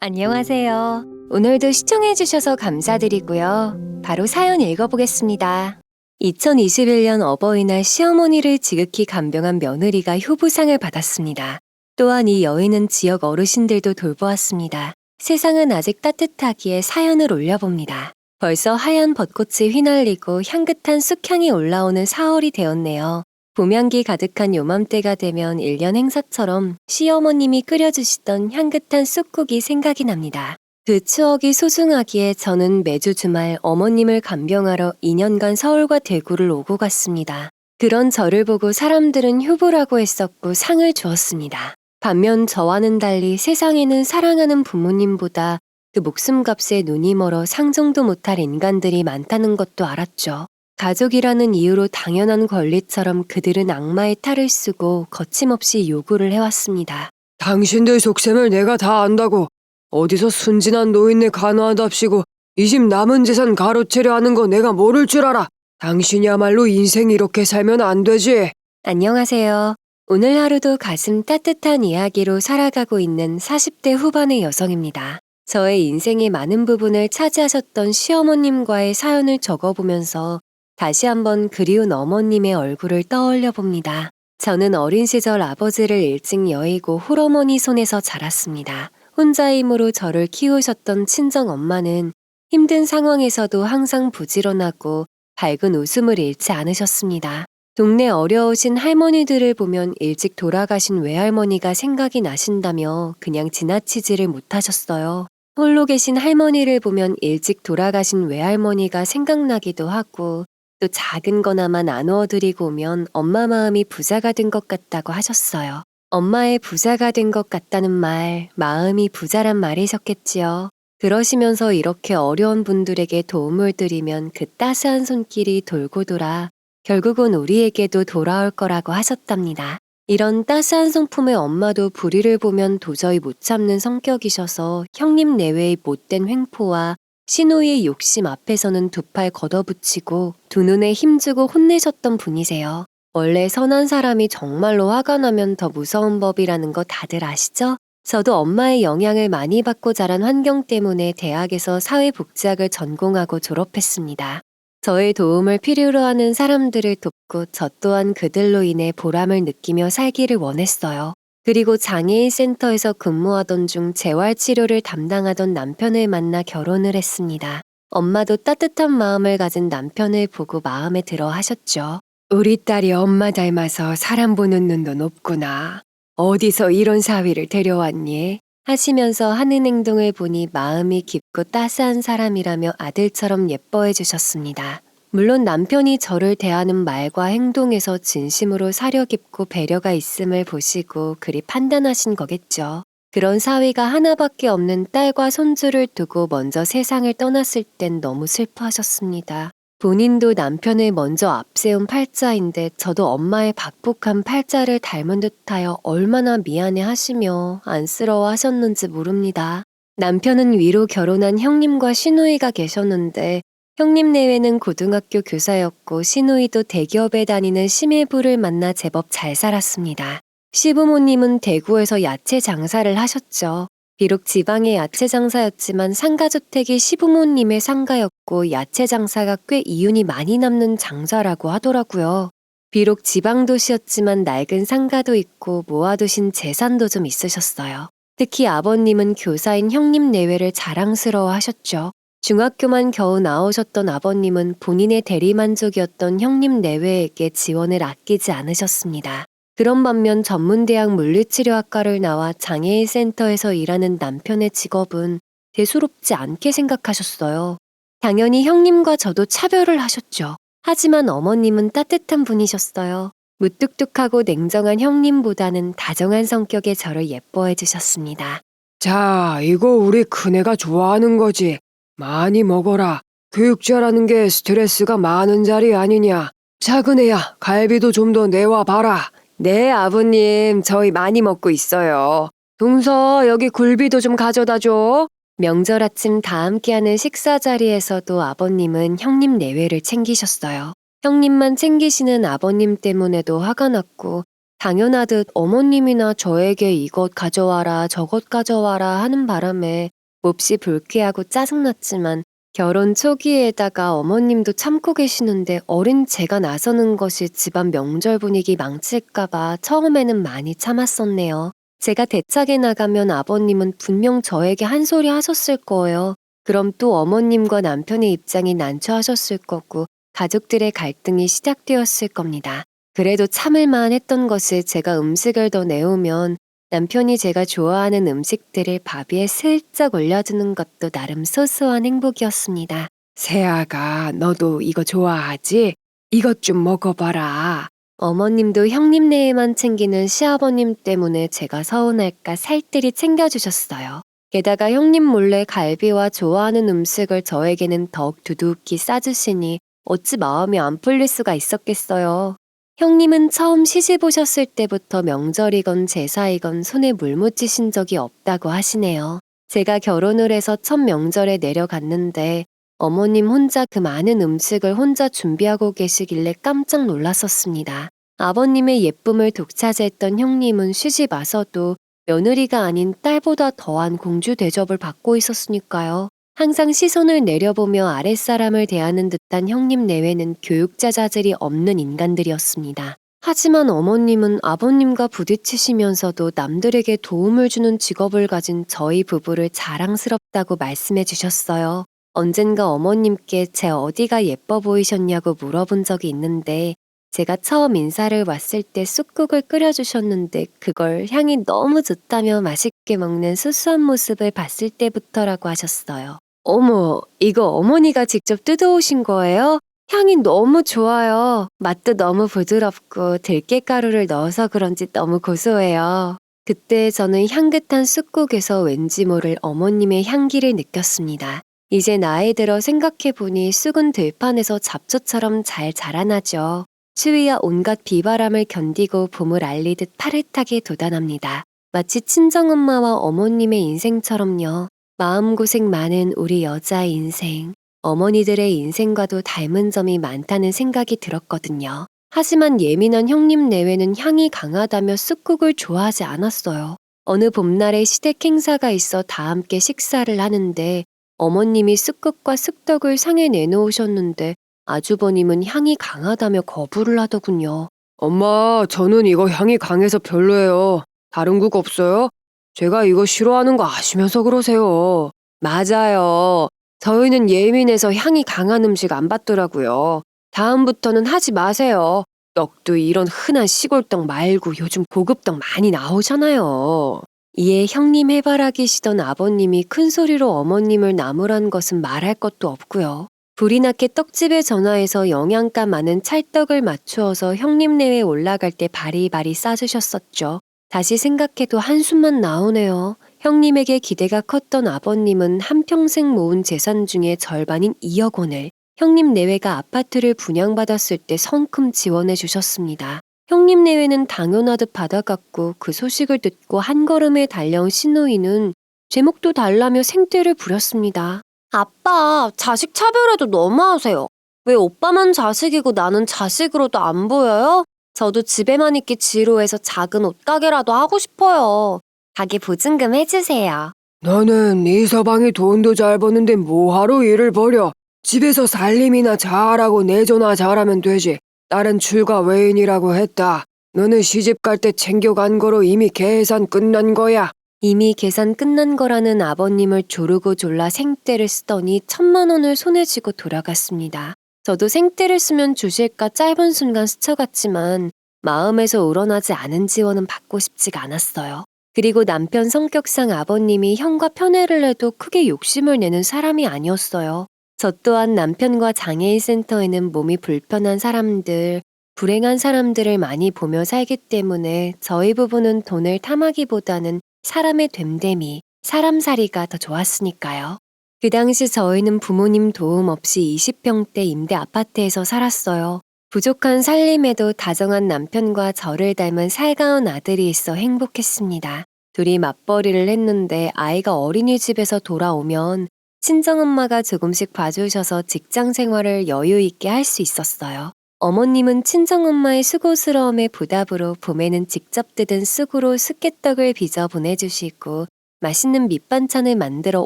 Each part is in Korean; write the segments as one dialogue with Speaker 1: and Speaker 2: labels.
Speaker 1: 안녕하세요. 오늘도 시청해주셔서 감사드리고요. 바로 사연 읽어보겠습니다. 2021년 어버이날 시어머니를 지극히 간병한 며느리가 효부상을 받았습니다. 또한 이 여인은 지역 어르신들도 돌보았습니다. 세상은 아직 따뜻하기에 사연을 올려봅니다. 벌써 하얀 벚꽃이 휘날리고 향긋한 쑥향이 올라오는 4월이 되었네요. 봄향기 가득한 요맘때가 되면 1년 행사처럼 시어머님이 끓여주시던 향긋한 쑥국이 생각이 납니다. 그 추억이 소중하기에 저는 매주 주말 어머님을 간병하러 2년간 서울과 대구를 오고 갔습니다. 그런 저를 보고 사람들은 효부라고 했었고 상을 주었습니다. 반면 저와는 달리 세상에는 사랑하는 부모님보다 그 목숨값에 눈이 멀어 상종도 못할 인간들이 많다는 것도 알았죠. 가족이라는 이유로 당연한 권리처럼 그들은 악마의 탈을 쓰고 거침없이 요구를 해왔습니다.
Speaker 2: 당신들 속셈을 내가 다 안다고. 어디서 순진한 노인네 간호한답시고 이 집 남은 재산 가로채려 하는 거 내가 모를 줄 알아. 당신이야말로 인생 이렇게 살면 안 되지.
Speaker 1: 안녕하세요. 오늘 하루도 가슴 따뜻한 이야기로 살아가고 있는 40대 후반의 여성입니다. 저의 인생의 많은 부분을 차지하셨던 시어머님과의 사연을 적어보면서 다시 한번 그리운 어머님의 얼굴을 떠올려 봅니다. 저는 어린 시절 아버지를 일찍 여의고 홀어머니 손에서 자랐습니다. 혼자 힘으로 저를 키우셨던 친정 엄마는 힘든 상황에서도 항상 부지런하고 밝은 웃음을 잃지 않으셨습니다. 동네 어려우신 할머니들을 보면 일찍 돌아가신 외할머니가 생각이 나신다며 그냥 지나치지를 못하셨어요. 홀로 계신 할머니를 보면 일찍 돌아가신 외할머니가 생각나기도 하고 또 작은 거나마 나누어드리고 오면 엄마 마음이 부자가 된 것 같다고 하셨어요. 엄마의 부자가 된 것 같다는 말, 마음이 부자란 말이셨겠지요. 그러시면서 이렇게 어려운 분들에게 도움을 드리면 그 따스한 손길이 돌고 돌아 결국은 우리에게도 돌아올 거라고 하셨답니다. 이런 따스한 성품의 엄마도 불의를 보면 도저히 못 참는 성격이셔서 형님 내외의 못된 횡포와 시누이의 욕심 앞에서는 두 팔 걷어붙이고 두 눈에 힘주고 혼내셨던 분이세요. 원래 선한 사람이 정말로 화가 나면 더 무서운 법이라는 거 다들 아시죠? 저도 엄마의 영향을 많이 받고 자란 환경 때문에 대학에서 사회복지학을 전공하고 졸업했습니다. 저의 도움을 필요로 하는 사람들을 돕고 저 또한 그들로 인해 보람을 느끼며 살기를 원했어요. 그리고 장애인 센터에서 근무하던 중 재활치료를 담당하던 남편을 만나 결혼을 했습니다. 엄마도 따뜻한 마음을 가진 남편을 보고 마음에 들어 하셨죠.
Speaker 2: 우리 딸이 엄마 닮아서 사람 보는 눈도 높구나. 어디서 이런 사위를 데려왔니?
Speaker 1: 하시면서 하는 행동을 보니 마음이 깊고 따스한 사람이라며 아들처럼 예뻐해 주셨습니다. 물론 남편이 저를 대하는 말과 행동에서 진심으로 사려 깊고 배려가 있음을 보시고 그리 판단하신 거겠죠. 그런 사위가 하나밖에 없는 딸과 손주를 두고 먼저 세상을 떠났을 땐 너무 슬퍼하셨습니다. 본인도 남편을 먼저 앞세운 팔자인데 저도 엄마의 박복한 팔자를 닮은 듯하여 얼마나 미안해 하시며 안쓰러워 하셨는지 모릅니다. 남편은 위로 결혼한 형님과 시누이가 계셨는데 형님 내외는 고등학교 교사였고 시누이도 대기업에 다니는 심일부를 만나 제법 잘 살았습니다. 시부모님은 대구에서 야채 장사를 하셨죠. 비록 지방의 야채 장사였지만 상가주택이 시부모님의 상가였고 야채 장사가 꽤 이윤이 많이 남는 장사라고 하더라고요. 비록 지방 도시였지만 낡은 상가도 있고 모아두신 재산도 좀 있으셨어요. 특히 아버님은 교사인 형님 내외를 자랑스러워 하셨죠. 중학교만 겨우 나오셨던 아버님은 본인의 대리만족이었던 형님 내외에게 지원을 아끼지 않으셨습니다. 그런 반면 전문대학 물리치료학과를 나와 장애인 센터에서 일하는 남편의 직업은 대수롭지 않게 생각하셨어요. 당연히 형님과 저도 차별을 하셨죠. 하지만 어머님은 따뜻한 분이셨어요. 무뚝뚝하고 냉정한 형님보다는 다정한 성격의 저를 예뻐해 주셨습니다.
Speaker 2: 자, 이거 우리 큰애가 좋아하는 거지. 많이 먹어라. 교육자라는 게 스트레스가 많은 자리 아니냐. 작은 애야, 갈비도 좀 더 내와 봐라. 네, 아버님, 저희 많이 먹고 있어요. 동서, 여기 굴비도 좀 가져다 줘.
Speaker 1: 명절 아침 다 함께하는 식사 자리에서도 아버님은 형님 내외를 챙기셨어요. 형님만 챙기시는 아버님 때문에도 화가 났고 당연하듯 어머님이나 저에게 이것 가져와라 저것 가져와라 하는 바람에 몹시 불쾌하고 짜증났지만 결혼 초기에다가 어머님도 참고 계시는데 어린 제가 나서는 것이 집안 명절 분위기 망칠까봐 처음에는 많이 참았었네요. 제가 대차게 나가면 아버님은 분명 저에게 한 소리 하셨을 거예요. 그럼 또 어머님과 남편의 입장이 난처하셨을 거고 가족들의 갈등이 시작되었을 겁니다. 그래도 참을만 했던 것이 제가 음식을 더 내오면 남편이 제가 좋아하는 음식들을 밥 위에 슬쩍 올려주는 것도 나름 소소한 행복이었습니다.
Speaker 2: 세아가 너도 이거 좋아하지? 이것 좀 먹어봐라.
Speaker 1: 어머님도 형님네에만 챙기는 시아버님 때문에 제가 서운할까 살뜰히 챙겨주셨어요. 게다가 형님 몰래 갈비와 좋아하는 음식을 저에게는 더욱 두둑히 싸주시니 어찌 마음이 안 풀릴 수가 있었겠어요. 형님은 처음 시집 오셨을 때부터 명절이건 제사이건 손에 물 묻히신 적이 없다고 하시네요. 제가 결혼을 해서 첫 명절에 내려갔는데 어머님 혼자 그 많은 음식을 혼자 준비하고 계시길래 깜짝 놀랐었습니다. 아버님의 예쁨을 독차지했던 형님은 시집 와서도 며느리가 아닌 딸보다 더한 공주 대접을 받고 있었으니까요. 항상 시선을 내려보며 아랫사람을 대하는 듯한 형님 내외는 교육자 자질이 없는 인간들이었습니다. 하지만 어머님은 아버님과 부딪히시면서도 남들에게 도움을 주는 직업을 가진 저희 부부를 자랑스럽다고 말씀해 주셨어요. 언젠가 어머님께 제 어디가 예뻐 보이셨냐고 물어본 적이 있는데 제가 처음 인사를 왔을 때 쑥국을 끓여주셨는데 그걸 향이 너무 좋다며 맛있게 먹는 수수한 모습을 봤을 때부터라고 하셨어요. 어머, 이거 어머니가 직접 뜯어오신 거예요? 향이 너무 좋아요. 맛도 너무 부드럽고 들깨가루를 넣어서 그런지 너무 고소해요. 그때 저는 향긋한 쑥국에서 왠지 모를 어머님의 향기를 느꼈습니다. 이제 나이 들어 생각해보니 쑥은 들판에서 잡초처럼 잘 자라나죠. 추위와 온갖 비바람을 견디고 봄을 알리듯 파릇하게 돋아납니다. 마치 친정엄마와 어머님의 인생처럼요. 마음고생 많은 우리 여자의 인생, 어머니들의 인생과도 닮은 점이 많다는 생각이 들었거든요. 하지만 예민한 형님 내외는 향이 강하다며 쑥국을 좋아하지 않았어요. 어느 봄날에 시댁 행사가 있어 다 함께 식사를 하는데 어머님이 쑥국과 쑥떡을 상에 내놓으셨는데 아주버님은 향이 강하다며 거부를 하더군요.
Speaker 2: 엄마, 저는 이거 향이 강해서 별로예요. 다른 국 없어요? 제가 이거 싫어하는 거 아시면서 그러세요. 맞아요. 저희는 예민해서 향이 강한 음식 안 받더라고요. 다음부터는 하지 마세요. 떡도 이런 흔한 시골떡 말고 요즘 고급떡 많이 나오잖아요.
Speaker 1: 이에 형님 해바라기시던 아버님이 큰 소리로 어머님을 나무란 것은 말할 것도 없고요. 불이 나게 떡집에 전화해서 영양가 많은 찰떡을 맞추어서 형님 내외 올라갈 때 바리바리 싸주셨었죠. 다시 생각해도 한숨만 나오네요. 형님에게 기대가 컸던 아버님은 한평생 모은 재산 중에 절반인 2억 원을 형님 내외가 아파트를 분양받았을 때 성큼 지원해 주셨습니다. 형님 내외는 당연하듯 받아갔고 그 소식을 듣고 한 걸음에 달려온 신우이는 제목도 달라며 생떼를 부렸습니다. 아빠, 자식 차별해도 너무하세요. 왜 오빠만 자식이고 나는 자식으로도 안 보여요? 저도 집에만 있기 지루해서 작은 옷가게라도 하고 싶어요. 가게 보증금 해주세요.
Speaker 2: 너는 이 서방이 돈도 잘 버는데 뭐하러 일을 벌여? 집에서 살림이나 잘하고 내조나 잘하면 되지. 딸은 출가 외인이라고 했다. 너는 시집 갈 때 챙겨간 거로 이미 계산 끝난 거야.
Speaker 1: 이미 계산 끝난 거라는 아버님을 조르고 졸라 생떼를 쓰더니 1,000만 원을 손에 쥐고 돌아갔습니다. 저도 생떼를 쓰면 주실까 짧은 순간 스쳐갔지만 마음에서 우러나지 않은 지원은 받고 싶지가 않았어요. 그리고 남편 성격상 아버님이 형과 편애를 해도 크게 욕심을 내는 사람이 아니었어요. 저 또한 남편과 장애인 센터에는 몸이 불편한 사람들, 불행한 사람들을 많이 보며 살기 때문에 저희 부부는 돈을 탐하기보다는 사람의 됨됨이, 사람살이가 더 좋았으니까요. 그 당시 저희는 부모님 도움 없이 20평대 임대 아파트에서 살았어요. 부족한 살림에도 다정한 남편과 저를 닮은 살가운 아들이 있어 행복했습니다. 둘이 맞벌이를 했는데 아이가 어린이집에서 돌아오면 친정엄마가 조금씩 봐주셔서 직장 생활을 여유 있게 할 수 있었어요. 어머님은 친정엄마의 수고스러움의 보답으로 봄에는 직접 뜯은 쑥으로 쑥개떡을 빚어 보내주시고 맛있는 밑반찬을 만들어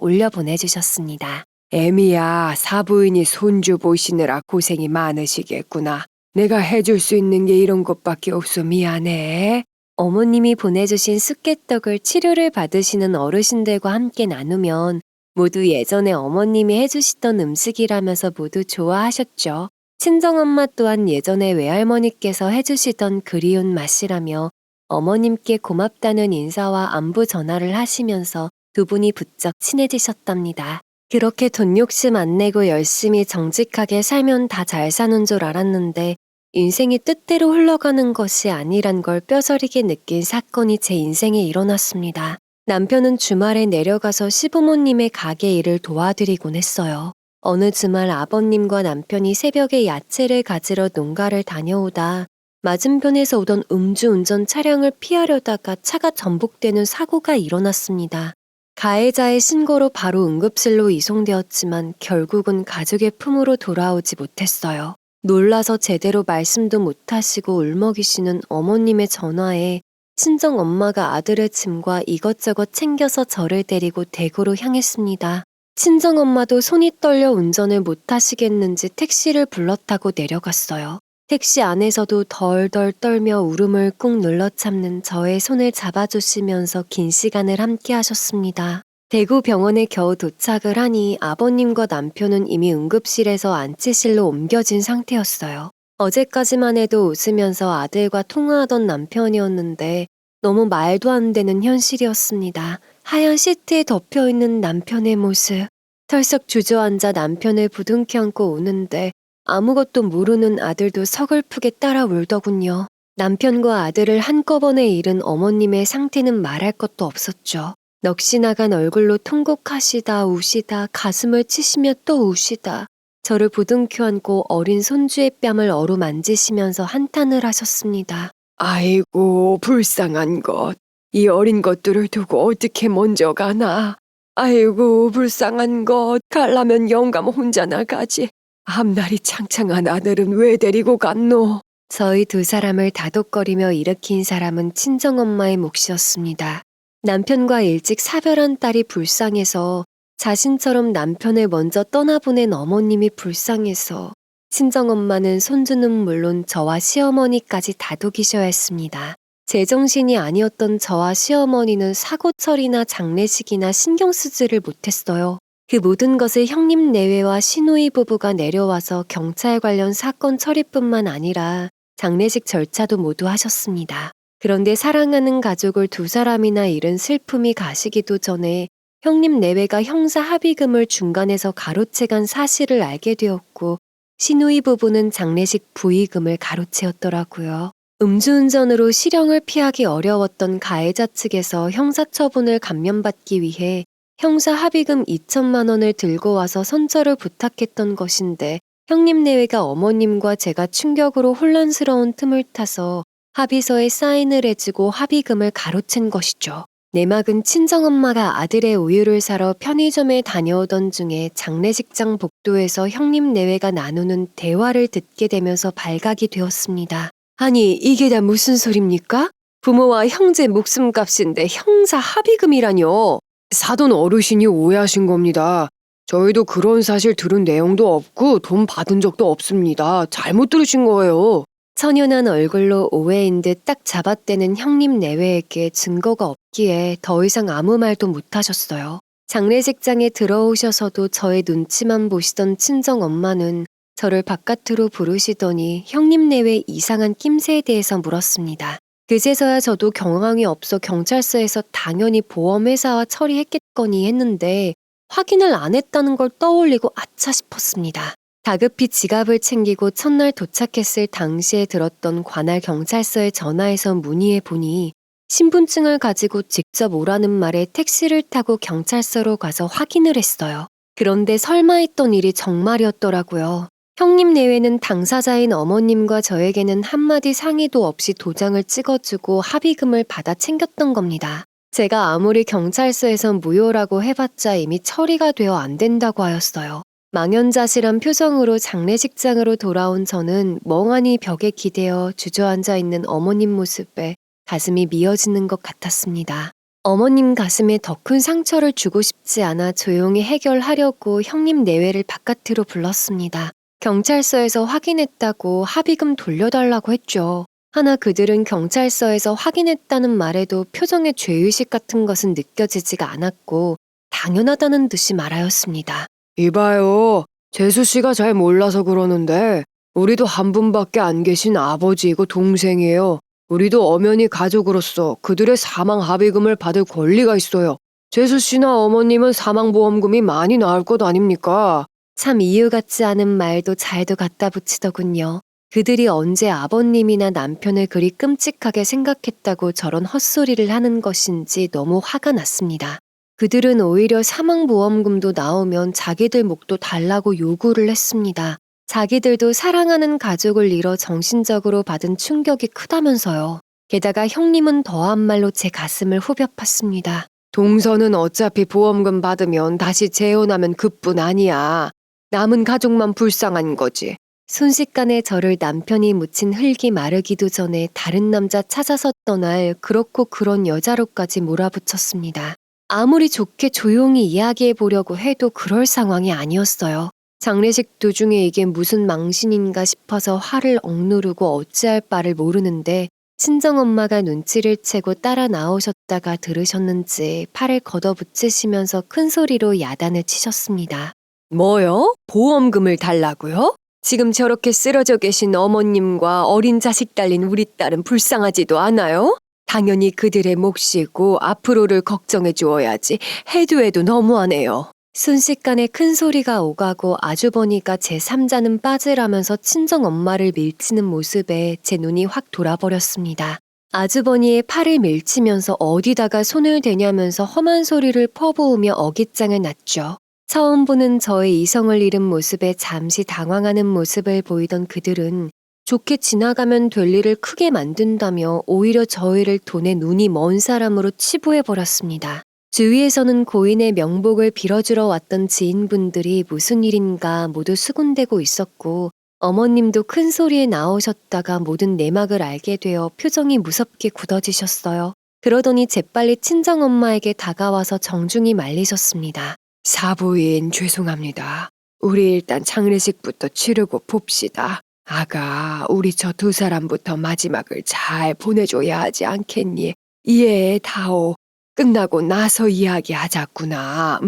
Speaker 1: 올려 보내주셨습니다.
Speaker 2: 애미야, 사부인이 손주 보시느라 고생이 많으시겠구나. 내가 해줄 수 있는 게 이런 것밖에 없어 미안해.
Speaker 1: 어머님이 보내주신 쑥개떡을 치료를 받으시는 어르신들과 함께 나누면 모두 예전에 어머님이 해주시던 음식이라면서 모두 좋아하셨죠. 친정엄마 또한 예전에 외할머니께서 해주시던 그리운 맛이라며 어머님께 고맙다는 인사와 안부 전화를 하시면서 두 분이 부쩍 친해지셨답니다. 그렇게 돈 욕심 안 내고 열심히 정직하게 살면 다 잘 사는 줄 알았는데 인생이 뜻대로 흘러가는 것이 아니란 걸 뼈저리게 느낀 사건이 제 인생에 일어났습니다. 남편은 주말에 내려가서 시부모님의 가게 일을 도와드리곤 했어요. 어느 주말 아버님과 남편이 새벽에 야채를 가지러 농가를 다녀오다 맞은편에서 오던 음주운전 차량을 피하려다가 차가 전복되는 사고가 일어났습니다. 가해자의 신고로 바로 응급실로 이송되었지만 결국은 가족의 품으로 돌아오지 못했어요. 놀라서 제대로 말씀도 못하시고 울먹이시는 어머님의 전화에 친정엄마가 아들의 짐과 이것저것 챙겨서 저를 데리고 대구로 향했습니다. 친정엄마도 손이 떨려 운전을 못하시겠는지 택시를 불러타고 내려갔어요. 택시 안에서도 덜덜 떨며 울음을 꾹 눌러 참는 저의 손을 잡아주시면서 긴 시간을 함께 하셨습니다. 대구 병원에 겨우 도착을 하니 아버님과 남편은 이미 응급실에서 안치실로 옮겨진 상태였어요. 어제까지만 해도 웃으면서 아들과 통화하던 남편이었는데 너무 말도 안 되는 현실이었습니다. 하얀 시트에 덮여있는 남편의 모습. 털썩 주저앉아 남편을 부둥켜 안고 우는데 아무것도 모르는 아들도 서글프게 따라 울더군요. 남편과 아들을 한꺼번에 잃은 어머님의 상태는 말할 것도 없었죠. 넋이 나간 얼굴로 통곡하시다 우시다 가슴을 치시며 또 우시다. 저를 부둥켜 안고 어린 손주의 뺨을 어루만지시면서 한탄을 하셨습니다.
Speaker 2: 아이고, 불쌍한 것. 이 어린 것들을 두고 어떻게 먼저 가나. 아이고, 불쌍한 것. 가려면 영감 혼자 나가지. 앞날이 창창한 아들은 왜 데리고 갔노?
Speaker 1: 저희 두 사람을 다독거리며 일으킨 사람은 친정엄마의 몫이었습니다. 남편과 일찍 사별한 딸이 불쌍해서 자신처럼 남편을 먼저 떠나보낸 어머님이 불쌍해서 친정엄마는 손주는 물론 저와 시어머니까지 다독이셔야 했습니다. 제정신이 아니었던 저와 시어머니는 사고 처리나 장례식이나 신경 쓰지를 못했어요. 그 모든 것을 형님 내외와 시누이 부부가 내려와서 경찰 관련 사건 처리뿐만 아니라 장례식 절차도 모두 하셨습니다. 그런데 사랑하는 가족을 두 사람이나 잃은 슬픔이 가시기도 전에 형님 내외가 형사 합의금을 중간에서 가로채간 사실을 알게 되었고 시누이 부부는 장례식 부의금을 가로채었더라고요. 음주운전으로 실형을 피하기 어려웠던 가해자 측에서 형사처분을 감면받기 위해 형사 합의금 2천만 원을 들고 와서 선처를 부탁했던 것인데 형님 내외가 어머님과 제가 충격으로 혼란스러운 틈을 타서 합의서에 사인을 해주고 합의금을 가로챈 것이죠. 내막은 친정엄마가 아들의 우유를 사러 편의점에 다녀오던 중에 장례식장 복도에서 형님 내외가 나누는 대화를 듣게 되면서 발각이 되었습니다. 아니, 이게 다 무슨 소립니까? 부모와 형제 목숨값인데 형사 합의금이라뇨.
Speaker 2: 사돈 어르신이 오해하신 겁니다. 저희도 그런 사실 들은 내용도 없고 돈 받은 적도 없습니다. 잘못 들으신 거예요.
Speaker 1: 천연한 얼굴로 오해인 듯 딱 잡아떼는 형님 내외에게 증거가 없기에 더 이상 아무 말도 못하셨어요. 장례식장에 들어오셔서도 저의 눈치만 보시던 친정엄마는 저를 바깥으로 부르시더니 형님 내외 이상한 낌새에 대해서 물었습니다. 그제서야 저도 경황이 없어 경찰서에서 당연히 보험회사와 처리했겠거니 했는데 확인을 안 했다는 걸 떠올리고 아차 싶었습니다. 다급히 지갑을 챙기고 첫날 도착했을 당시에 들었던 관할 경찰서에 전화해서 문의해 보니 신분증을 가지고 직접 오라는 말에 택시를 타고 경찰서로 가서 확인을 했어요. 그런데 설마 했던 일이 정말이었더라고요. 형님 내외는 당사자인 어머님과 저에게는 한마디 상의도 없이 도장을 찍어주고 합의금을 받아 챙겼던 겁니다. 제가 아무리 경찰서에서 무효라고 해봤자 이미 처리가 되어 안 된다고 하였어요. 망연자실한 표정으로 장례식장으로 돌아온 저는 멍하니 벽에 기대어 주저앉아 있는 어머님 모습에 가슴이 미어지는 것 같았습니다. 어머님 가슴에 더 큰 상처를 주고 싶지 않아 조용히 해결하려고 형님 내외를 바깥으로 불렀습니다. 경찰서에서 확인했다고 합의금 돌려달라고 했죠. 하나 그들은 경찰서에서 확인했다는 말에도 표정에 죄의식 같은 것은 느껴지지가 않았고 당연하다는 듯이 말하였습니다.
Speaker 2: 이봐요. 재수 씨가 잘 몰라서 그러는데 우리도 한 분밖에 안 계신 아버지이고 동생이에요. 우리도 엄연히 가족으로서 그들의 사망 합의금을 받을 권리가 있어요. 재수 씨나 어머님은 사망보험금이 많이 나을 것 아닙니까?
Speaker 1: 참 이유 같지 않은 말도 잘도 갖다 붙이더군요. 그들이 언제 아버님이나 남편을 그리 끔찍하게 생각했다고 저런 헛소리를 하는 것인지 너무 화가 났습니다. 그들은 오히려 사망보험금도 나오면 자기들 몫도 달라고 요구를 했습니다. 자기들도 사랑하는 가족을 잃어 정신적으로 받은 충격이 크다면서요. 게다가 형님은 더한 말로 제 가슴을 후벼 팠습니다.
Speaker 2: 동서는 어차피 보험금 받으면 다시 재혼하면 그뿐 아니야. 남은 가족만 불쌍한 거지.
Speaker 1: 순식간에 저를 남편이 묻힌 흙이 마르기도 전에 다른 남자 찾아서 떠날 그렇고 그런 여자로까지 몰아붙였습니다. 아무리 좋게 조용히 이야기해 보려고 해도 그럴 상황이 아니었어요. 장례식 도중에 이게 무슨 망신인가 싶어서 화를 억누르고 어찌할 바를 모르는데 친정엄마가 눈치를 채고 따라 나오셨다가 들으셨는지 팔을 걷어붙이시면서 큰 소리로 야단을 치셨습니다.
Speaker 2: 뭐요? 보험금을 달라고요? 지금 저렇게 쓰러져 계신 어머님과 어린 자식 딸린 우리 딸은 불쌍하지도 않아요? 당연히 그들의 몫이고 앞으로를 걱정해 주어야지. 해도 너무하네요.
Speaker 1: 순식간에 큰 소리가 오가고 아주버니가 제 3자는 빠지라면서 친정엄마를 밀치는 모습에 제 눈이 확 돌아버렸습니다. 아주버니의 팔을 밀치면서 어디다가 손을 대냐면서 험한 소리를 퍼부으며 어깃장을 놨죠. 처음 보는 저의 이성을 잃은 모습에 잠시 당황하는 모습을 보이던 그들은 좋게 지나가면 될 일을 크게 만든다며 오히려 저희를 돈에 눈이 먼 사람으로 치부해버렸습니다. 주위에서는 고인의 명복을 빌어주러 왔던 지인분들이 무슨 일인가 모두 수군대고 있었고 어머님도 큰 소리에 나오셨다가 모든 내막을 알게 되어 표정이 무섭게 굳어지셨어요. 그러더니 재빨리 친정엄마에게 다가와서 정중히 말리셨습니다.
Speaker 2: 사부인 죄송합니다. 우리 일단 장례식부터 치르고 봅시다. 아가, 우리 저 두 사람부터 마지막을 잘 보내줘야 하지 않겠니? 이해해, 다오. 끝나고 나서 이야기하자꾸나.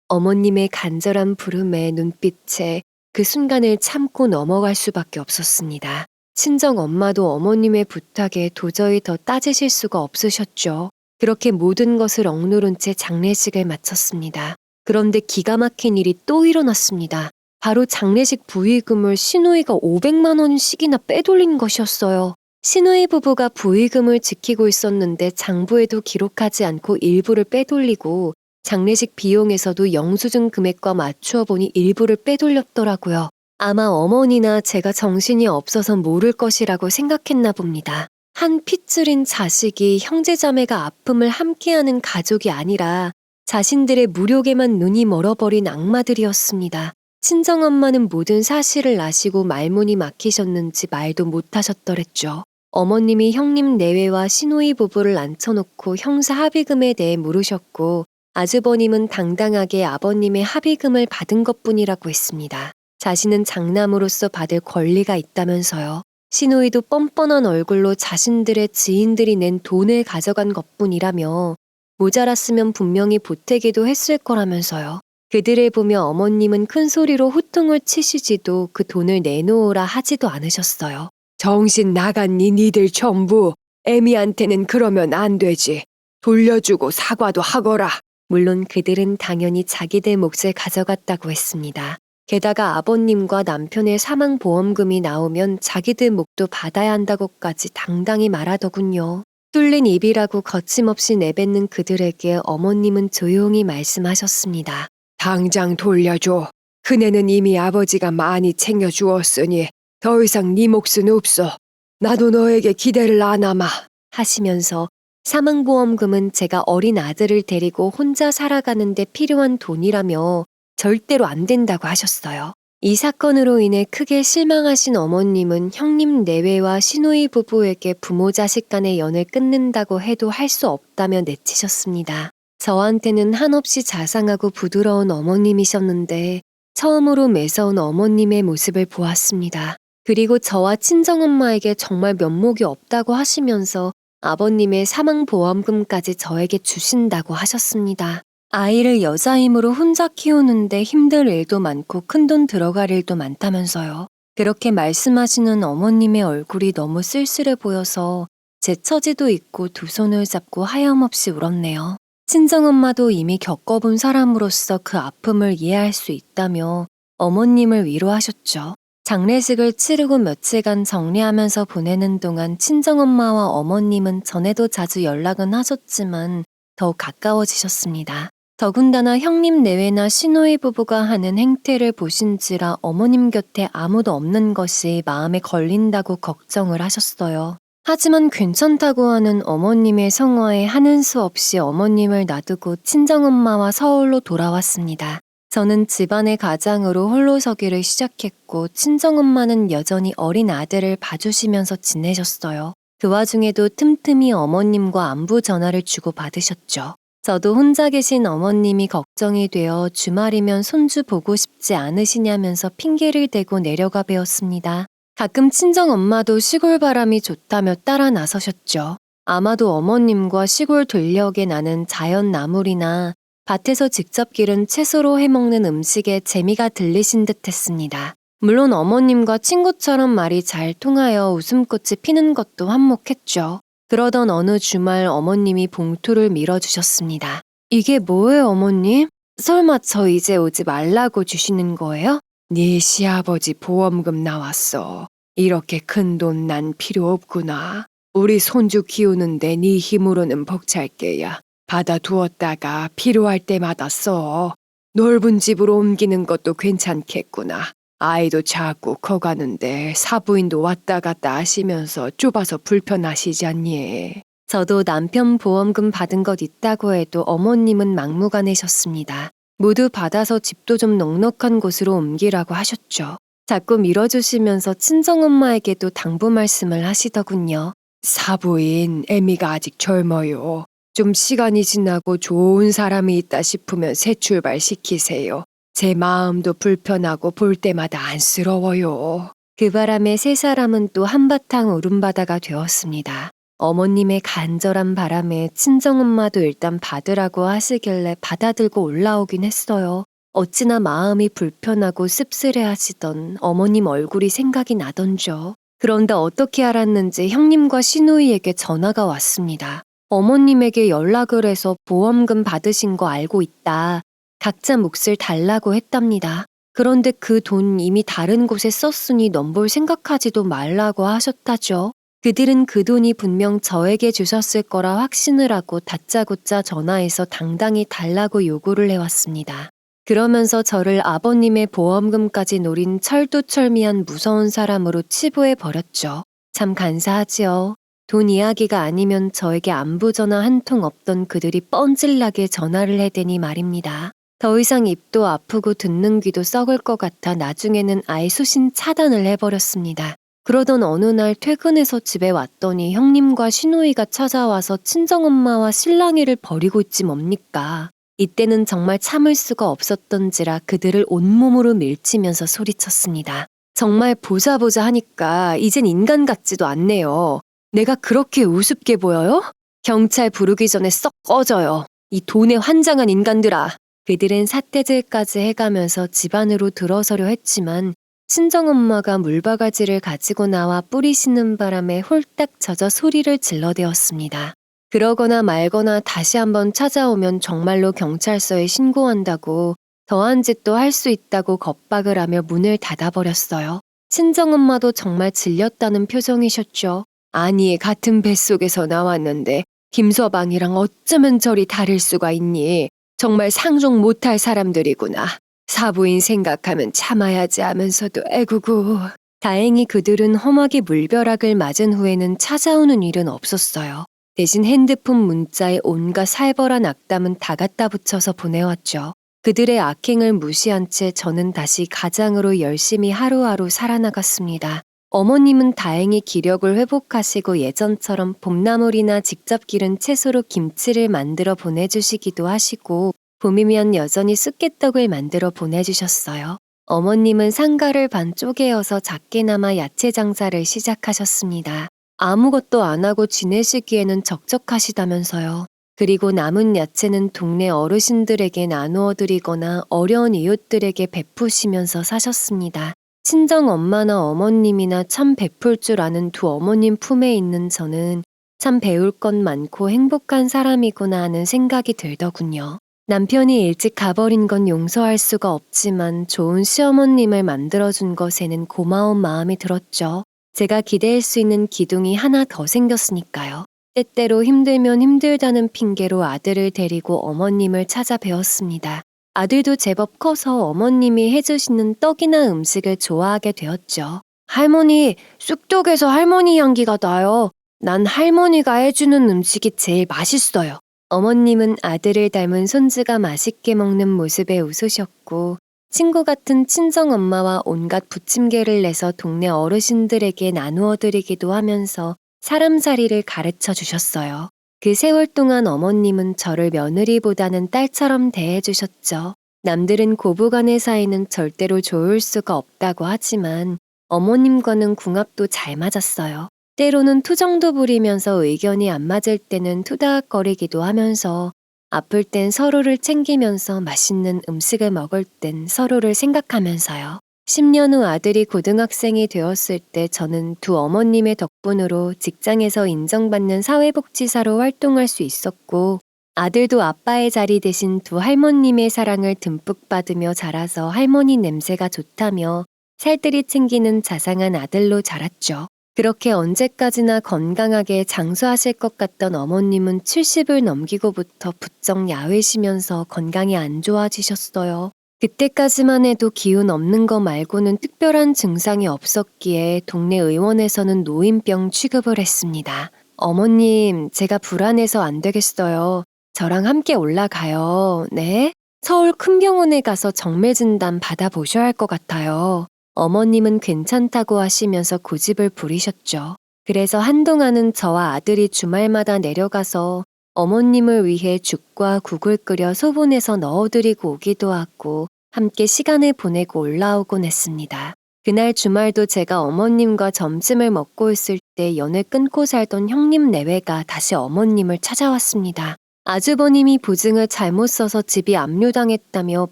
Speaker 1: 어머님의 간절한 부름에 눈빛에 그 순간을 참고 넘어갈 수밖에 없었습니다. 친정 엄마도 어머님의 부탁에 도저히 더 따지실 수가 없으셨죠. 그렇게 모든 것을 억누른 채 장례식을 마쳤습니다. 그런데 기가 막힌 일이 또 일어났습니다. 바로 장례식 부의금을 시누이가 500만 원씩이나 빼돌린 것이었어요. 시누이 부부가 부의금을 지키고 있었는데 장부에도 기록하지 않고 일부를 빼돌리고 장례식 비용에서도 영수증 금액과 맞추어 보니 일부를 빼돌렸더라고요. 아마 어머니나 제가 정신이 없어서 모를 것이라고 생각했나 봅니다. 한 핏줄인 자식이 형제자매가 아픔을 함께하는 가족이 아니라 자신들의 무력에만 눈이 멀어버린 악마들이었습니다. 친정엄마는 모든 사실을 아시고 말문이 막히셨는지 말도 못하셨더랬죠. 어머님이 형님 내외와 시누이 부부를 앉혀놓고 형사 합의금에 대해 물으셨고 아주버님은 당당하게 아버님의 합의금을 받은 것뿐이라고 했습니다. 자신은 장남으로서 받을 권리가 있다면서요. 시누이도 뻔뻔한 얼굴로 자신들의 지인들이 낸 돈을 가져간 것뿐이라며 모자랐으면 분명히 보태기도 했을 거라면서요. 그들을 보며 어머님은 큰 소리로 호통을 치시지도 그 돈을 내놓으라 하지도 않으셨어요.
Speaker 2: 정신 나갔니 니들 전부. 애미한테는 그러면 안 되지. 돌려주고 사과도 하거라.
Speaker 1: 물론 그들은 당연히 자기들 몫을 가져갔다고 했습니다. 게다가 아버님과 남편의 사망보험금이 나오면 자기들 몫도 받아야 한다고까지 당당히 말하더군요. 뚫린 입이라고 거침없이 내뱉는 그들에게 어머님은 조용히 말씀하셨습니다.
Speaker 2: 당장 돌려줘. 그네는 이미 아버지가 많이 챙겨주었으니 더 이상 네 몫은 없어. 나도 너에게 기대를 안 하마.
Speaker 1: 하시면서 사망보험금은 제가 어린 아들을 데리고 혼자 살아가는데 필요한 돈이라며 절대로 안 된다고 하셨어요. 이 사건으로 인해 크게 실망하신 어머님은 형님 내외와 시누이 부부에게 부모 자식 간의 연을 끊는다고 해도 할 수 없다며 내치셨습니다. 저한테는 한없이 자상하고 부드러운 어머님이셨는데 처음으로 매서운 어머님의 모습을 보았습니다. 그리고 저와 친정엄마에게 정말 면목이 없다고 하시면서 아버님의 사망보험금까지 저에게 주신다고 하셨습니다. 아이를 여자이므로 혼자 키우는데 힘들 일도 많고 큰돈 들어갈 일도 많다면서요. 그렇게 말씀하시는 어머님의 얼굴이 너무 쓸쓸해 보여서 제 처지도 있고 두 손을 잡고 하염없이 울었네요. 친정엄마도 이미 겪어본 사람으로서 그 아픔을 이해할 수 있다며 어머님을 위로하셨죠. 장례식을 치르고 며칠간 정리하면서 보내는 동안 친정엄마와 어머님은 전에도 자주 연락은 하셨지만 더욱 가까워지셨습니다. 더군다나 형님 내외나 시누이 부부가 하는 행태를 보신지라 어머님 곁에 아무도 없는 것이 마음에 걸린다고 걱정을 하셨어요. 하지만 괜찮다고 하는 어머님의 성화에 하는 수 없이 어머님을 놔두고 친정엄마와 서울로 돌아왔습니다. 저는 집안의 가장으로 홀로 서기를 시작했고 친정엄마는 여전히 어린 아들을 봐주시면서 지내셨어요. 그 와중에도 틈틈이 어머님과 안부 전화를 주고받으셨죠. 저도 혼자 계신 어머님이 걱정이 되어 주말이면 손주 보고 싶지 않으시냐면서 핑계를 대고 내려가 배웠습니다. 가끔 친정엄마도 시골 바람이 좋다며 따라 나서셨죠. 아마도 어머님과 시골 들녘에 나는 자연 나물이나 밭에서 직접 기른 채소로 해먹는 음식에 재미가 들리신 듯 했습니다. 물론 어머님과 친구처럼 말이 잘 통하여 웃음꽃이 피는 것도 한몫했죠. 그러던 어느 주말 어머님이 봉투를 밀어주셨습니다. 이게 뭐예요, 어머님? 설마 저 이제 오지 말라고 주시는 거예요? 네 시아버지 보험금 나왔어. 이렇게 큰 돈 난 필요 없구나. 우리 손주 키우는데 네 힘으로는 벅찰게야. 받아두었다가 필요할 때마다 써. 넓은 집으로 옮기는 것도 괜찮겠구나. 아이도 자꾸 커가는데 사부인도 왔다 갔다 하시면서 좁아서 불편하시지 않니? 저도 남편 보험금 받은 것 있다고 해도 어머님은 막무가내셨습니다. 모두 받아서 집도 좀 넉넉한 곳으로 옮기라고 하셨죠. 자꾸 밀어주시면서 친정엄마에게도 당부 말씀을 하시더군요. 사부인, 애미가 아직 젊어요. 좀 시간이 지나고 좋은 사람이 있다 싶으면 새 출발시키세요. 제 마음도 불편하고 볼 때마다 안쓰러워요. 그 바람에 세 사람은 또 한바탕 울음바다가 되었습니다. 어머님의 간절한 바람에 친정엄마도 일단 받으라고 하시길래 받아들고 올라오긴 했어요. 어찌나 마음이 불편하고 씁쓸해하시던 어머님 얼굴이 생각이 나던죠. 그런데 어떻게 알았는지 형님과 시누이에게 전화가 왔습니다. 어머님에게 연락을 해서 보험금 받으신 거 알고 있다. 각자 몫을 달라고 했답니다. 그런데 그 돈 이미 다른 곳에 썼으니 넘볼 생각하지도 말라고 하셨다죠. 그들은 그 돈이 분명 저에게 주셨을 거라 확신을 하고 다짜고짜 전화해서 당당히 달라고 요구를 해왔습니다. 그러면서 저를 아버님의 보험금까지 노린 철두철미한 무서운 사람으로 치부해 버렸죠. 참 간사하지요. 돈 이야기가 아니면 저에게 안부 전화 한 통 없던 그들이 뻔질나게 전화를 해대니 말입니다. 더 이상 입도 아프고 듣는 귀도 썩을 것 같아 나중에는 아예 수신 차단을 해버렸습니다. 그러던 어느 날 퇴근해서 집에 왔더니 형님과 시누이가 찾아와서 친정엄마와 실랑이를 벌이고 있지 뭡니까. 이때는 정말 참을 수가 없었던지라 그들을 온몸으로 밀치면서 소리쳤습니다. 정말 보자 하니까 이젠 인간 같지도 않네요. 내가 그렇게 우습게 보여요? 경찰 부르기 전에 썩 꺼져요. 이 돈에 환장한 인간들아. 그들은 삿대질까지 해가면서 집 안으로 들어서려 했지만 친정엄마가 물바가지를 가지고 나와 뿌리시는 바람에 홀딱 젖어 소리를 질러대었습니다. 그러거나 말거나 다시 한번 찾아오면 정말로 경찰서에 신고한다고 더한 짓도 할 수 있다고 겁박을 하며 문을 닫아버렸어요. 친정엄마도 정말 질렸다는 표정이셨죠. 아니, 같은 뱃속에서 나왔는데 김서방이랑 어쩌면 저리 다를 수가 있니? 정말 상종 못할 사람들이구나. 사부인 생각하면 참아야지 하면서도 애구구. 다행히 그들은 험하게 물벼락을 맞은 후에는 찾아오는 일은 없었어요. 대신 핸드폰 문자에 온갖 살벌한 악담은 다 갖다 붙여서 보내왔죠. 그들의 악행을 무시한 채 저는 다시 가장으로 열심히 하루하루 살아나갔습니다. 어머님은 다행히 기력을 회복하시고 예전처럼 봄나물이나 직접 기른 채소로 김치를 만들어 보내주시기도 하시고 봄이면 여전히 쑥개떡을 만들어 보내주셨어요. 어머님은 상가를 반 쪼개어서 작게나마 야채 장사를 시작하셨습니다. 아무것도 안 하고 지내시기에는 적적하시다면서요. 그리고 남은 야채는 동네 어르신들에게 나누어 드리거나 어려운 이웃들에게 베푸시면서 사셨습니다. 친정 엄마나 어머님이나 참 베풀 줄 아는 두 어머님 품에 있는 저는 참 배울 건 많고 행복한 사람이구나 하는 생각이 들더군요. 남편이 일찍 가버린 건 용서할 수가 없지만 좋은 시어머님을 만들어준 것에는 고마운 마음이 들었죠. 제가 기댈 수 있는 기둥이 하나 더 생겼으니까요. 때때로 힘들면 힘들다는 핑계로 아들을 데리고 어머님을 찾아뵈었습니다. 아들도 제법 커서 어머님이 해주시는 떡이나 음식을 좋아하게 되었죠. 할머니, 쑥떡에서 할머니 향기가 나요. 난 할머니가 해주는 음식이 제일 맛있어요. 어머님은 아들을 닮은 손주가 맛있게 먹는 모습에 웃으셨고 친구 같은 친정엄마와 온갖 부침개를 내서 동네 어르신들에게 나누어 드리기도 하면서 사람살이를 가르쳐 주셨어요. 그 세월 동안 어머님은 저를 며느리보다는 딸처럼 대해주셨죠. 남들은 고부간의 사이는 절대로 좋을 수가 없다고 하지만 어머님과는 궁합도 잘 맞았어요. 때로는 투정도 부리면서 의견이 안 맞을 때는 투닥거리기도 하면서 아플 땐 서로를 챙기면서 맛있는 음식을 먹을 땐 서로를 생각하면서요. 10년 후 아들이 고등학생이 되었을 때 저는 두 어머님의 덕분으로 직장에서 인정받는 사회복지사로 활동할 수 있었고 아들도 아빠의 자리 대신 두 할머님의 사랑을 듬뿍 받으며 자라서 할머니 냄새가 좋다며 살뜰히 챙기는 자상한 아들로 자랐죠. 그렇게 언제까지나 건강하게 장수하실 것 같던 어머님은 70을 넘기고부터 부쩍 야위시면서 건강이 안 좋아지셨어요. 그때까지만 해도 기운 없는 거 말고는 특별한 증상이 없었기에 동네 의원에서는 노인병 취급을 했습니다. 어머님, 제가 불안해서 안 되겠어요. 저랑 함께 올라가요. 네? 서울 큰 병원에 가서 정밀 진단 받아보셔야 할 것 같아요. 어머님은 괜찮다고 하시면서 고집을 부리셨죠. 그래서 한동안은 저와 아들이 주말마다 내려가서 어머님을 위해 죽과 국을 끓여 소분해서 넣어드리고 오기도 하고 함께 시간을 보내고 올라오곤 했습니다. 그날 주말도 제가 어머님과 점심을 먹고 있을 때 연을 끊고 살던 형님 내외가 다시 어머님을 찾아왔습니다. 아주버님이 보증을 잘못 써서 집이 압류당했다며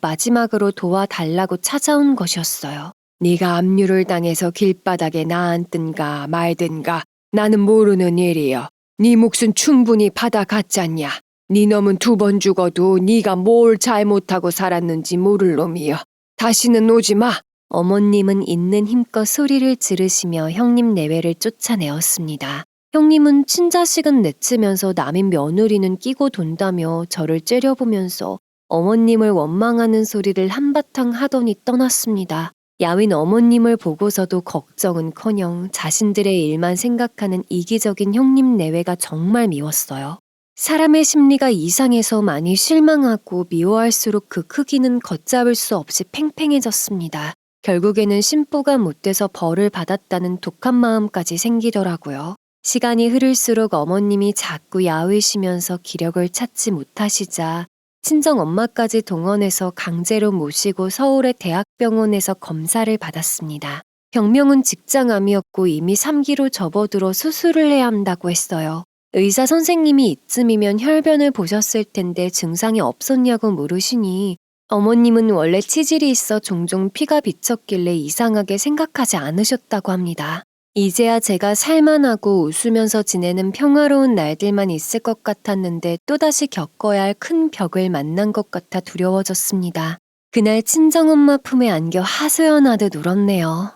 Speaker 1: 마지막으로 도와달라고 찾아온 것이었어요. 네가 압류를 당해서 길바닥에 나앉든가 말든가 나는 모르는 일이여. 네 몫은 충분히 받아갔잖냐. 네 놈은 2번 죽어도 네가 뭘 잘못하고 살았는지 모를 놈이여. 다시는 오지 마. 어머님은 있는 힘껏 소리를 지르시며 형님 내외를 쫓아내었습니다. 형님은 친자식은 내치면서 남인 며느리는 끼고 돈다며 저를 째려보면서 어머님을 원망하는 소리를 한바탕 하더니 떠났습니다. 야윈 어머님을 보고서도 걱정은커녕 자신들의 일만 생각하는 이기적인 형님 내외가 정말 미웠어요. 사람의 심리가 이상해서 많이 실망하고 미워할수록 그 크기는 걷잡을 수 없이 팽팽해졌습니다. 결국에는 심보가 못돼서 벌을 받았다는 독한 마음까지 생기더라고요. 시간이 흐를수록 어머님이 자꾸 야위시면서 기력을 찾지 못하시자 친정 엄마까지 동원해서 강제로 모시고 서울의 대학병원에서 검사를 받았습니다. 병명은 직장암이었고 이미 3기로 접어들어 수술을 해야 한다고 했어요. 의사 선생님이 이쯤이면 혈변을 보셨을 텐데 증상이 없었냐고 물으시니 어머님은 원래 치질이 있어 종종 피가 비쳤길래 이상하게 생각하지 않으셨다고 합니다. 이제야 제가 살만하고 웃으면서 지내는 평화로운 날들만 있을 것 같았는데 또다시 겪어야 할 큰 벽을 만난 것 같아 두려워졌습니다. 그날 친정엄마 품에 안겨 하소연하듯 울었네요.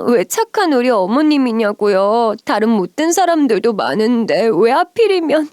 Speaker 1: 왜 착한 우리 어머님이냐고요. 다른 못된 사람들도 많은데 왜 하필이면...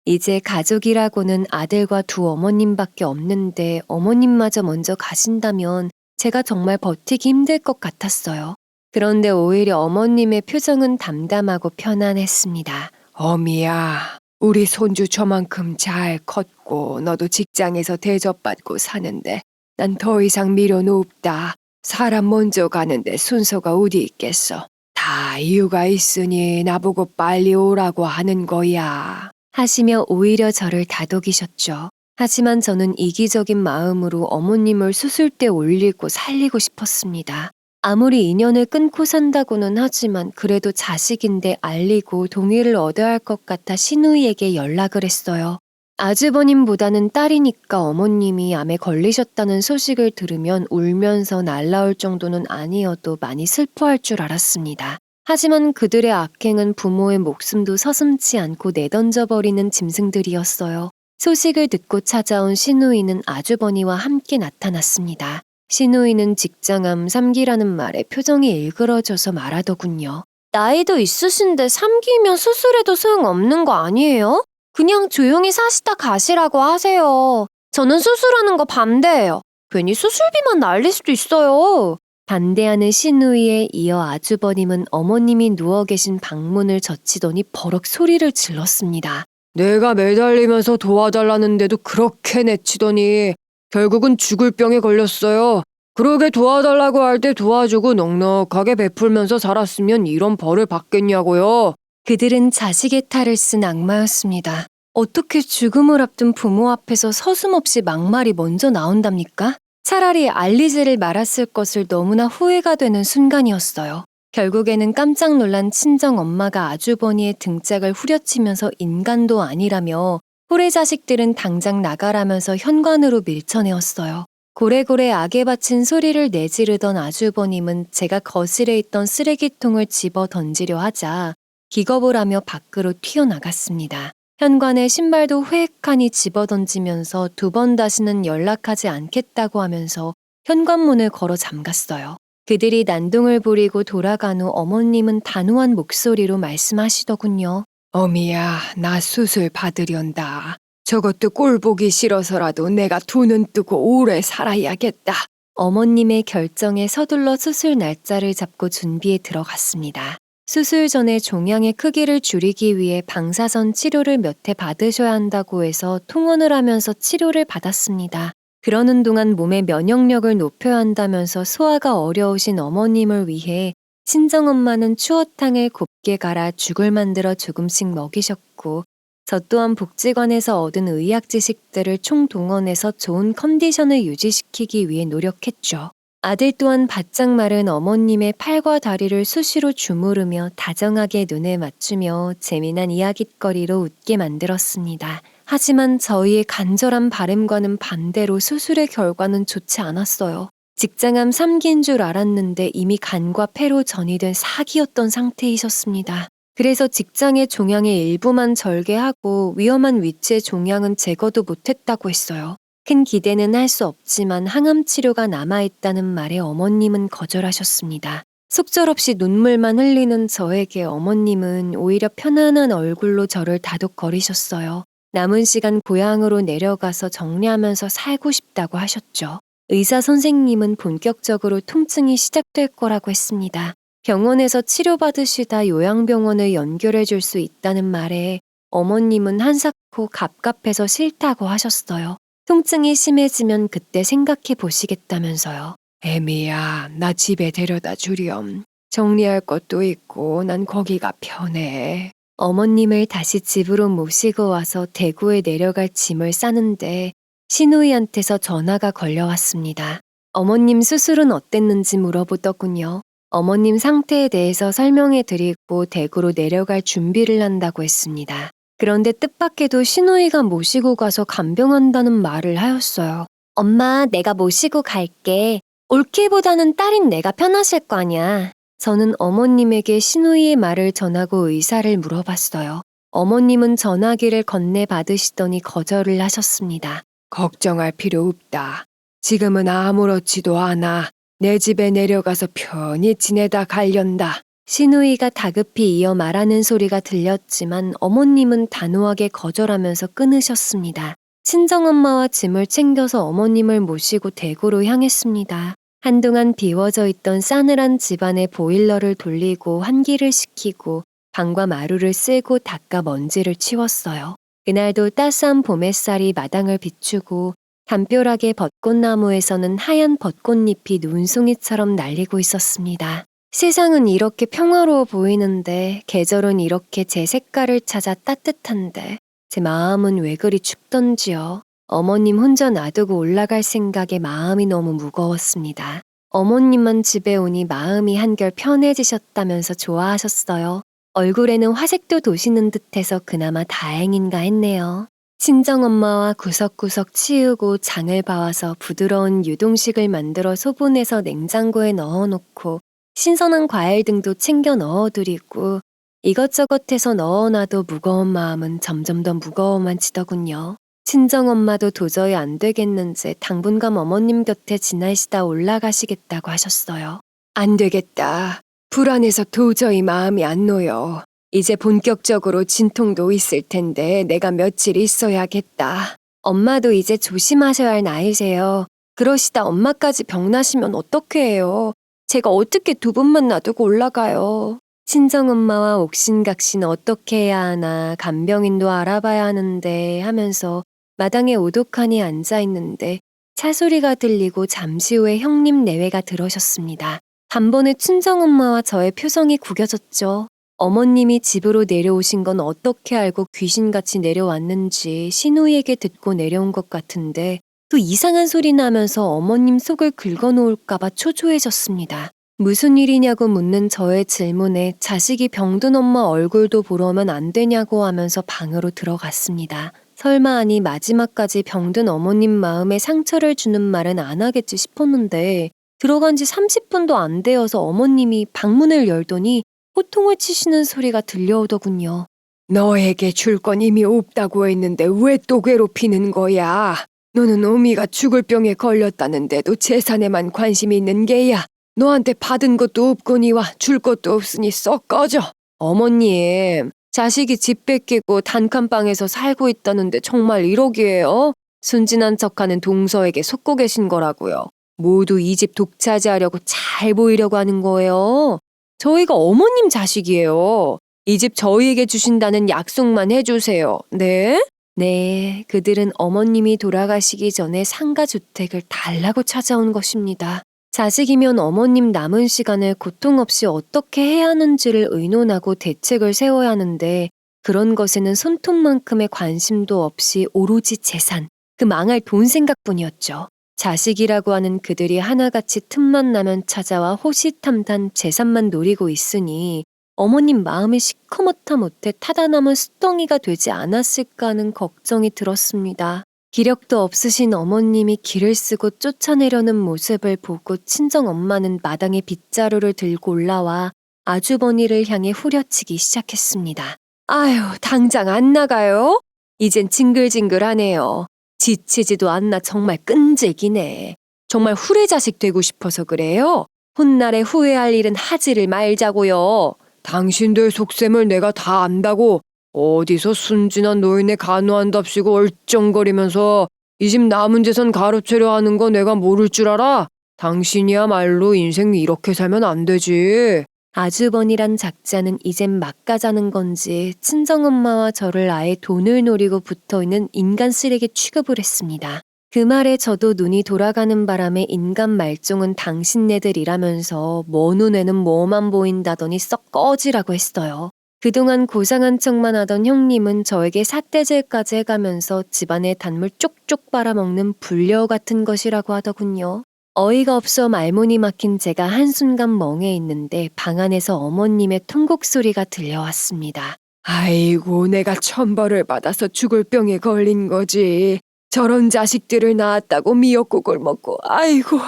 Speaker 1: 이제 가족이라고는 아들과 두 어머님밖에 없는데 어머님마저 먼저 가신다면 제가 정말 버티기 힘들 것 같았어요. 그런데 오히려 어머님의 표정은 담담하고 편안했습니다. 어미야,
Speaker 2: 우리 손주 저만큼 잘 컸고 너도 직장에서 대접받고 사는데 난 더 이상 미련 없다. 사람 먼저 가는데 순서가 어디 있겠어. 다 이유가 있으니 나보고 빨리 오라고 하는 거야.
Speaker 1: 하시며 오히려 저를 다독이셨죠. 하지만 저는 이기적인 마음으로 어머님을 수술대 올리고 살리고 싶었습니다. 아무리 인연을 끊고 산다고는 하지만 그래도 자식인데 알리고 동의를 얻어야 할 것 같아 시누이에게 연락을 했어요. 아주버님보다는 딸이니까 어머님이 암에 걸리셨다는 소식을 들으면 울면서 날라올 정도는 아니어도 많이 슬퍼할 줄 알았습니다. 하지만 그들의 악행은 부모의 목숨도 서슴지 않고 내던져버리는 짐승들이었어요. 소식을 듣고 찾아온 시누이는 아주버니와 함께 나타났습니다. 시누이는 직장암 3기라는 말에 표정이 일그러져서 말하더군요. 나이도 있으신데 3기면 수술해도 소용없는 거 아니에요? 그냥 조용히 사시다 가시라고 하세요. 저는 수술하는 거 반대해요. 괜히 수술비만 날릴 수도 있어요. 반대하는 시누이에 이어 아주버님은 어머님이 누워 계신 방문을 젖히더니 버럭 소리를 질렀습니다.
Speaker 2: 내가 매달리면서 도와달라는데도 그렇게 내치더니 결국은 죽을 병에 걸렸어요. 그러게 도와달라고 할 때 도와주고 넉넉하게 베풀면서 살았으면 이런 벌을 받겠냐고요.
Speaker 1: 그들은 자식의 탈을 쓴 악마였습니다. 어떻게 죽음을 앞둔 부모 앞에서 서슴없이 막말이 먼저 나온답니까? 차라리 알리지를 말았을 것을 너무나 후회가 되는 순간이었어요. 결국에는 깜짝 놀란 친정 엄마가 아주버니의 등짝을 후려치면서 인간도 아니라며 호래 자식들은 당장 나가라면서 현관으로 밀쳐내었어요. 고래고래 악에 바친 소리를 내지르던 아주버님은 제가 거실에 있던 쓰레기통을 집어 던지려 하자 기겁을 하며 밖으로 튀어나갔습니다. 현관에 신발도 회획하니 집어 던지면서 2번 다시는 연락하지 않겠다고 하면서 현관문을 걸어 잠갔어요. 그들이 난동을 부리고 돌아간 후 어머님은 단호한 목소리로 말씀하시더군요.
Speaker 2: 어미야, 나 수술 받으련다. 저것도 꼴 보기 싫어서라도 내가 두 눈 뜨고 오래 살아야겠다.
Speaker 1: 어머님의 결정에 서둘러 수술 날짜를 잡고 준비에 들어갔습니다. 수술 전에 종양의 크기를 줄이기 위해 방사선 치료를 몇 해 받으셔야 한다고 해서 통원을 하면서 치료를 받았습니다. 그러는 동안 몸의 면역력을 높여야 한다면서 소화가 어려우신 어머님을 위해 친정엄마는 추어탕을 곱게 갈아 죽을 만들어 조금씩 먹이셨고 저 또한 복지관에서 얻은 의학 지식들을 총동원해서 좋은 컨디션을 유지시키기 위해 노력했죠. 아들 또한 바짝 마른 어머님의 팔과 다리를 수시로 주무르며 다정하게 눈을 맞추며 재미난 이야깃거리로 웃게 만들었습니다. 하지만 저희의 간절한 바람과는 반대로 수술의 결과는 좋지 않았어요. 직장암 3기인 줄 알았는데 이미 간과 폐로 전이된 4기였던 상태이셨습니다. 그래서 직장의 종양의 일부만 절개하고 위험한 위치의 종양은 제거도 못했다고 했어요. 큰 기대는 할 수 없지만 항암 치료가 남아있다는 말에 어머님은 거절하셨습니다. 속절없이 눈물만 흘리는 저에게 어머님은 오히려 편안한 얼굴로 저를 다독거리셨어요. 남은 시간 고향으로 내려가서 정리하면서 살고 싶다고 하셨죠. 의사 선생님은 본격적으로 통증이 시작될 거라고 했습니다. 병원에서 치료받으시다 요양병원을 연결해 줄 수 있다는 말에 어머님은 한사코 갑갑해서 싫다고 하셨어요. 통증이 심해지면 그때 생각해 보시겠다면서요.
Speaker 2: 애미야, 나 집에 데려다 주렴. 정리할 것도 있고 난 거기가 편해.
Speaker 1: 어머님을 다시 집으로 모시고 와서 대구에 내려갈 짐을 싸는데 시누이한테서 전화가 걸려왔습니다. 어머님 수술은 어땠는지 물어보더군요. 어머님 상태에 대해서 설명해 드리고 대구로 내려갈 준비를 한다고 했습니다. 그런데 뜻밖에도 시누이가 모시고 가서 간병한다는 말을 하였어요. 엄마, 내가 모시고 갈게. 옳기보다는 딸인 내가 편하실 거 아냐. 저는 어머님에게 시누이의 말을 전하고 의사를 물어봤어요. 어머님은 전화기를 건네받으시더니 거절을 하셨습니다.
Speaker 2: 걱정할 필요 없다. 지금은 아무렇지도 않아. 내 집에 내려가서 편히 지내다 갈련다.
Speaker 1: 시누이가 다급히 이어 말하는 소리가 들렸지만 어머님은 단호하게 거절하면서 끊으셨습니다. 친정엄마와 짐을 챙겨서 어머님을 모시고 대구로 향했습니다. 한동안 비워져 있던 싸늘한 집안의 보일러를 돌리고 환기를 시키고 방과 마루를 쓸고 닦아 먼지를 치웠어요. 그날도 따스한 봄 햇살이 마당을 비추고 담벼락의 벚꽃나무에서는 하얀 벚꽃잎이 눈송이처럼 날리고 있었습니다. 세상은 이렇게 평화로워 보이는데 계절은 이렇게 제 색깔을 찾아 따뜻한데 제 마음은 왜 그리 춥던지요. 어머님 혼자 놔두고 올라갈 생각에 마음이 너무 무거웠습니다. 어머님만 집에 오니 마음이 한결 편해지셨다면서 좋아하셨어요. 얼굴에는 화색도 도시는 듯해서 그나마 다행인가 했네요. 친정엄마와 구석구석 치우고 장을 봐와서 부드러운 유동식을 만들어 소분해서 냉장고에 넣어놓고 신선한 과일 등도 챙겨 넣어드리고 이것저것 해서 넣어놔도 무거운 마음은 점점 더 무거워만 지더군요. 친정엄마도 도저히 안 되겠는지 당분간 어머님 곁에 지내시다 올라가시겠다고 하셨어요. 안 되겠다. 불안해서 도저히 마음이 안 놓여. 이제 본격적으로 진통도 있을 텐데 내가 며칠 있어야겠다. 엄마도 이제 조심하셔야 할 나이세요. 그러시다 엄마까지 병나시면 어떡해요. 제가 어떻게 두 분만 놔두고 올라가요. 친정엄마와 옥신각신 어떻게 해야 하나 간병인도 알아봐야 하는데 하면서 마당에 오독하니 앉아있는데 차소리가 들리고 잠시 후에 형님 내외가 들어오셨습니다. 단번에 친정엄마와 저의 표정이 구겨졌죠. 어머님이 집으로 내려오신 건 어떻게 알고 귀신같이 내려왔는지 시누이에게 듣고 내려온 것 같은데 또 이상한 소리 나면서 어머님 속을 긁어놓을까봐 초조해졌습니다. 무슨 일이냐고 묻는 저의 질문에 자식이 병든 엄마 얼굴도 보러 오면 안 되냐고 하면서 방으로 들어갔습니다. 설마 아니 마지막까지 병든 어머님 마음에 상처를 주는 말은 안 하겠지 싶었는데 들어간 지 30분도 안 되어서 어머님이 방문을 열더니 호통을 치시는 소리가 들려오더군요. 너에게 줄 건 이미 없다고 했는데 왜 또 괴롭히는 거야? 너는 어미가 죽을 병에 걸렸다는데도 재산에만 관심이 있는 게야. 너한테 받은 것도 없거니와 줄 것도 없으니 썩 꺼져. 어머님, 자식이 집 뺏기고 단칸방에서 살고 있다는데 정말 이러기에요? 순진한 척하는 동서에게 속고 계신 거라고요. 모두 이 집 독차지하려고 잘 보이려고 하는 거예요. 저희가 어머님 자식이에요. 이 집 저희에게 주신다는 약속만 해주세요. 네? 네, 그들은 어머님이 돌아가시기 전에 상가주택을 달라고 찾아온 것입니다. 자식이면 어머님 남은 시간을 고통 없이 어떻게 해야 하는지를 의논하고 대책을 세워야 하는데 그런 것에는 손톱만큼의 관심도 없이 오로지 재산, 그 망할 돈 생각뿐이었죠. 자식이라고 하는 그들이 하나같이 틈만 나면 찾아와 호시탐탐 재산만 노리고 있으니 어머님 마음이 시커멓다 못해 타다 남은 숫덩이가 되지 않았을까 하는 걱정이 들었습니다. 기력도 없으신 어머님이 길을 쓰고 쫓아내려는 모습을 보고 친정엄마는 마당에 빗자루를 들고 올라와 아주버니를 향해 후려치기 시작했습니다. 아유, 당장 안 나가요? 이젠 징글징글하네요. 지치지도 않나 정말 끈질기네. 정말 후레자식 되고 싶어서 그래요? 훗날에 후회할 일은 하지를 말자고요.
Speaker 2: 당신들 속셈을 내가 다 안다고 어디서 순진한 노인에 간호한답시고 얼쩡거리면서 이 집 남은 재산 가로채려 하는 거 내가 모를 줄 알아? 당신이야말로 인생 이렇게 살면 안 되지.
Speaker 1: 아주버니란 작자는 이젠 막 가자는 건지 친정엄마와 저를 아예 돈을 노리고 붙어있는 인간 쓰레기 취급을 했습니다. 그 말에 저도 눈이 돌아가는 바람에 인간 말종은 당신네들이라면서 뭐 눈에는 뭐만 보인다더니 썩 꺼지라고 했어요. 그동안 고상한 척만 하던 형님은 저에게 삿대질까지 해가면서 집안의 단물 쪽쪽 빨아먹는 불려 같은 것이라고 하더군요. 어이가 없어 말문이 막힌 제가 한순간 멍해 있는데 방 안에서 어머님의 통곡 소리가 들려왔습니다.
Speaker 2: 아이고, 내가 천벌을 받아서 죽을 병에 걸린 거지. 저런 자식들을 낳았다고 미역국을 먹고, 아이고.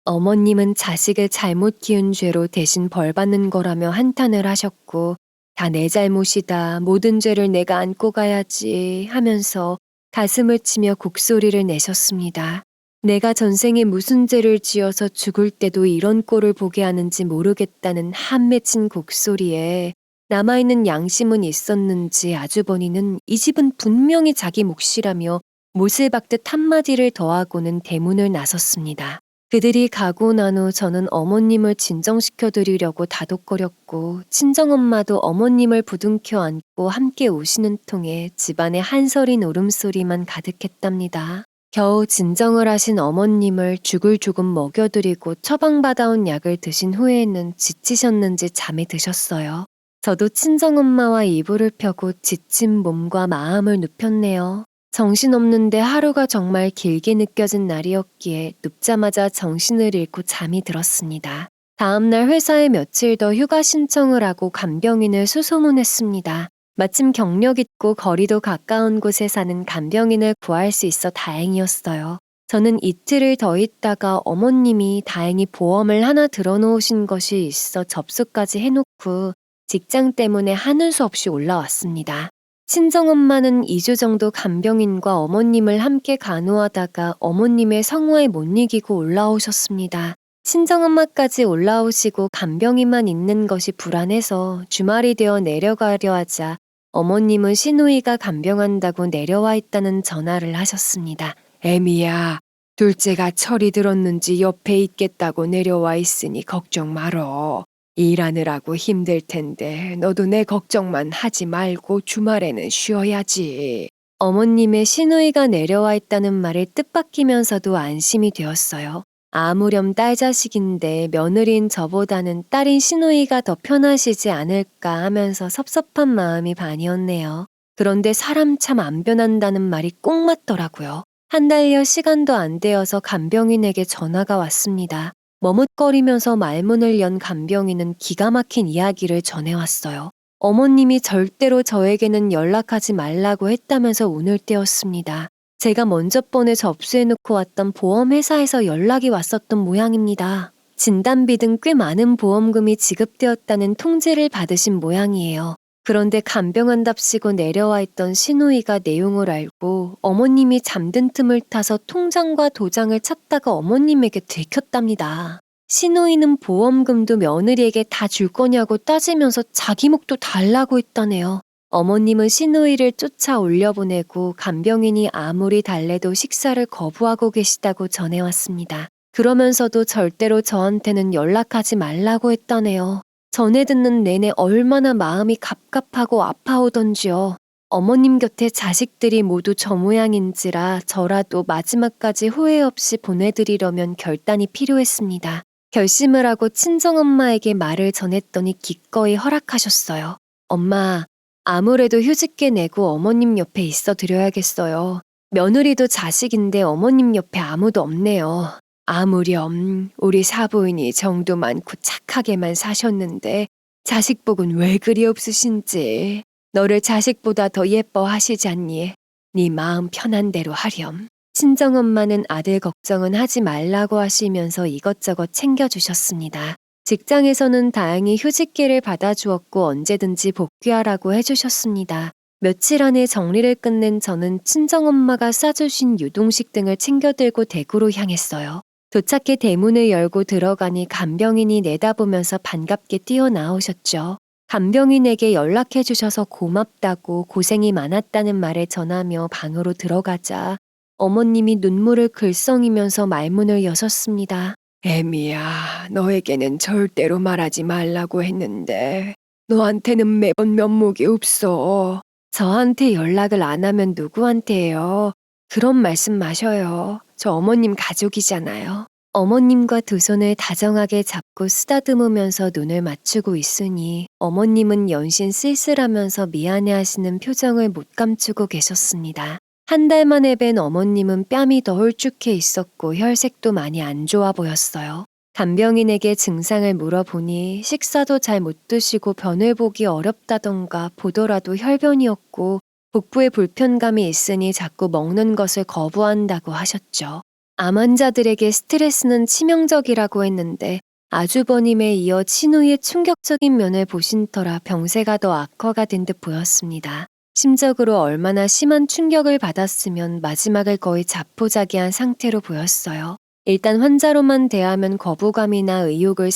Speaker 1: 어머님은 자식을 잘못 키운 죄로 대신 벌 받는 거라며 한탄을 하셨고 다 내 잘못이다. 모든 죄를 내가 안고 가야지 하면서 가슴을 치며 곡소리를 내셨습니다. 내가 전생에 무슨 죄를 지어서 죽을 때도 이런 꼴을 보게 하는지 모르겠다는 한 맺힌 곡소리에 남아있는 양심은 있었는지 아주버니는 이 집은 분명히 자기 몫이라며 못을 박듯 한마디를 더하고는 대문을 나섰습니다. 그들이 가고 난 후 저는 어머님을 진정시켜 드리려고 다독거렸고 친정엄마도 어머님을 부둥켜 안고 함께 우시는 통에 집안에 한서린 울음소리만 가득했답니다. 겨우 진정을 하신 어머님을 죽을 조금 먹여드리고 처방받아온 약을 드신 후에는 지치셨는지 잠이 드셨어요. 저도 친정엄마와 이불을 펴고 지친 몸과 마음을 눕혔네요. 정신없는데 하루가 정말 길게 느껴진 날이었기에 눕자마자 정신을 잃고 잠이 들었습니다. 다음날 회사에 며칠 더 휴가 신청을 하고 간병인을 수소문했습니다. 마침 경력 있고 거리도 가까운 곳에 사는 간병인을 구할 수 있어 다행이었어요. 저는 이틀을 더 있다가 어머님이 다행히 보험을 하나 들어놓으신 것이 있어 접수까지 해놓고 직장 때문에 하는 수 없이 올라왔습니다. 친정엄마는 2주 정도 간병인과 어머님을 함께 간호하다가 어머님의 성화에 못 이기고 올라오셨습니다. 친정엄마까지 올라오시고 간병인만 있는 것이 불안해서 주말이 되어 내려가려 하자 어머님은 시누이가 간병한다고 내려와 있다는 전화를 하셨습니다.
Speaker 2: 애미야, 둘째가 철이 들었는지 옆에 있겠다고 내려와 있으니 걱정 말어. 일하느라고 힘들 텐데 너도 내 걱정만 하지 말고 주말에는 쉬어야지.
Speaker 1: 어머님의 시누이가 내려와 있다는 말에 뜻밖이면서도 안심이 되었어요. 아무렴 딸 자식인데 며느리인 저보다는 딸인 시누이가 더 편하시지 않을까 하면서 섭섭한 마음이 반이었네요. 그런데 사람 참 안 변한다는 말이 꼭 맞더라고요. 한 달여 시간도 안 되어서 간병인에게 전화가 왔습니다. 머뭇거리면서 말문을 연 간병인은 기가 막힌 이야기를 전해왔어요. 어머님이 절대로 저에게는 연락하지 말라고 했다면서 운을 떼었습니다. 제가 먼저 번에 접수해놓고 왔던 보험회사에서 연락이 왔었던 모양입니다. 진단비 등 꽤 많은 보험금이 지급되었다는 통지를 받으신 모양이에요. 그런데 간병한답시고 내려와 있던 시누이가 내용을 알고 어머님이 잠든 틈을 타서 통장과 도장을 찾다가 어머님에게 들켰답니다. 시누이는 보험금도 며느리에게 다 줄 거냐고 따지면서 자기 목도 달라고 했다네요. 어머님은 시누이를 쫓아 올려보내고 간병인이 아무리 달래도 식사를 거부하고 계시다고 전해왔습니다. 그러면서도 절대로 저한테는 연락하지 말라고 했다네요. 전해 듣는 내내 얼마나 마음이 갑갑하고 아파오던지요. 어머님 곁에 자식들이 모두 저 모양인지라 저라도 마지막까지 후회 없이 보내드리려면 결단이 필요했습니다. 결심을 하고 친정엄마에게 말을 전했더니 기꺼이 허락하셨어요. 엄마, 아무래도 휴직계 내고 어머님 옆에 있어 드려야겠어요. 며느리도 자식인데 어머님 옆에 아무도 없네요. 아무렴 우리 사부인이 정도 많고 착하게만 사셨는데 자식복은 왜 그리 없으신지. 너를 자식보다 더 예뻐하시지 않니? 네 마음 편한 대로 하렴. 친정엄마는 아들 걱정은 하지 말라고 하시면서 이것저것 챙겨주셨습니다. 직장에서는 다행히 휴직계를 받아주었고 언제든지 복귀하라고 해주셨습니다. 며칠 안에 정리를 끝낸 저는 친정엄마가 싸주신 유동식 등을 챙겨 들고 대구로 향했어요. 도착해 대문을 열고 들어가니 간병인이 내다보면서 반갑게 뛰어나오셨죠. 간병인에게 연락해 주셔서 고맙다고 고생이 많았다는 말을 전하며 방으로 들어가자 어머님이 눈물을 글썽이면서 말문을 여셨습니다.
Speaker 2: 애미야, 너에게는 절대로 말하지 말라고 했는데 너한테는 매번 면목이 없어.
Speaker 1: 저한테 연락을 안 하면 누구한테요? 그런 말씀 마셔요. 저 어머님 가족이잖아요. 어머님과 두 손을 다정하게 잡고 쓰다듬으면서 눈을 맞추고 있으니 어머님은 연신 쓸쓸하면서 미안해하시는 표정을 못 감추고 계셨습니다. 한 달 만에 뵌 어머님은 뺨이 더 홀쭉해 있었고 혈색도 많이 안 좋아 보였어요. 간병인에게 증상을 물어보니 식사도 잘 못 드시고 변을 보기 어렵다던가 보더라도 혈변이었고 복부에 불편감이 있으니 자꾸 먹는 것을 거부한다고 하셨죠. 암 환자들에게 스트레스는 치명적이라고 했는데 아주버님에 이어 친후의 충격적인 면을 보신 터라 병세가 더 악화가 된 듯 보였습니다. 심적으로 얼마나 심한 충격을 받았으면 마지막을 거의 자포자기한 상태로 보였어요. 일단 환자로만 대하면 거부감이나 의욕을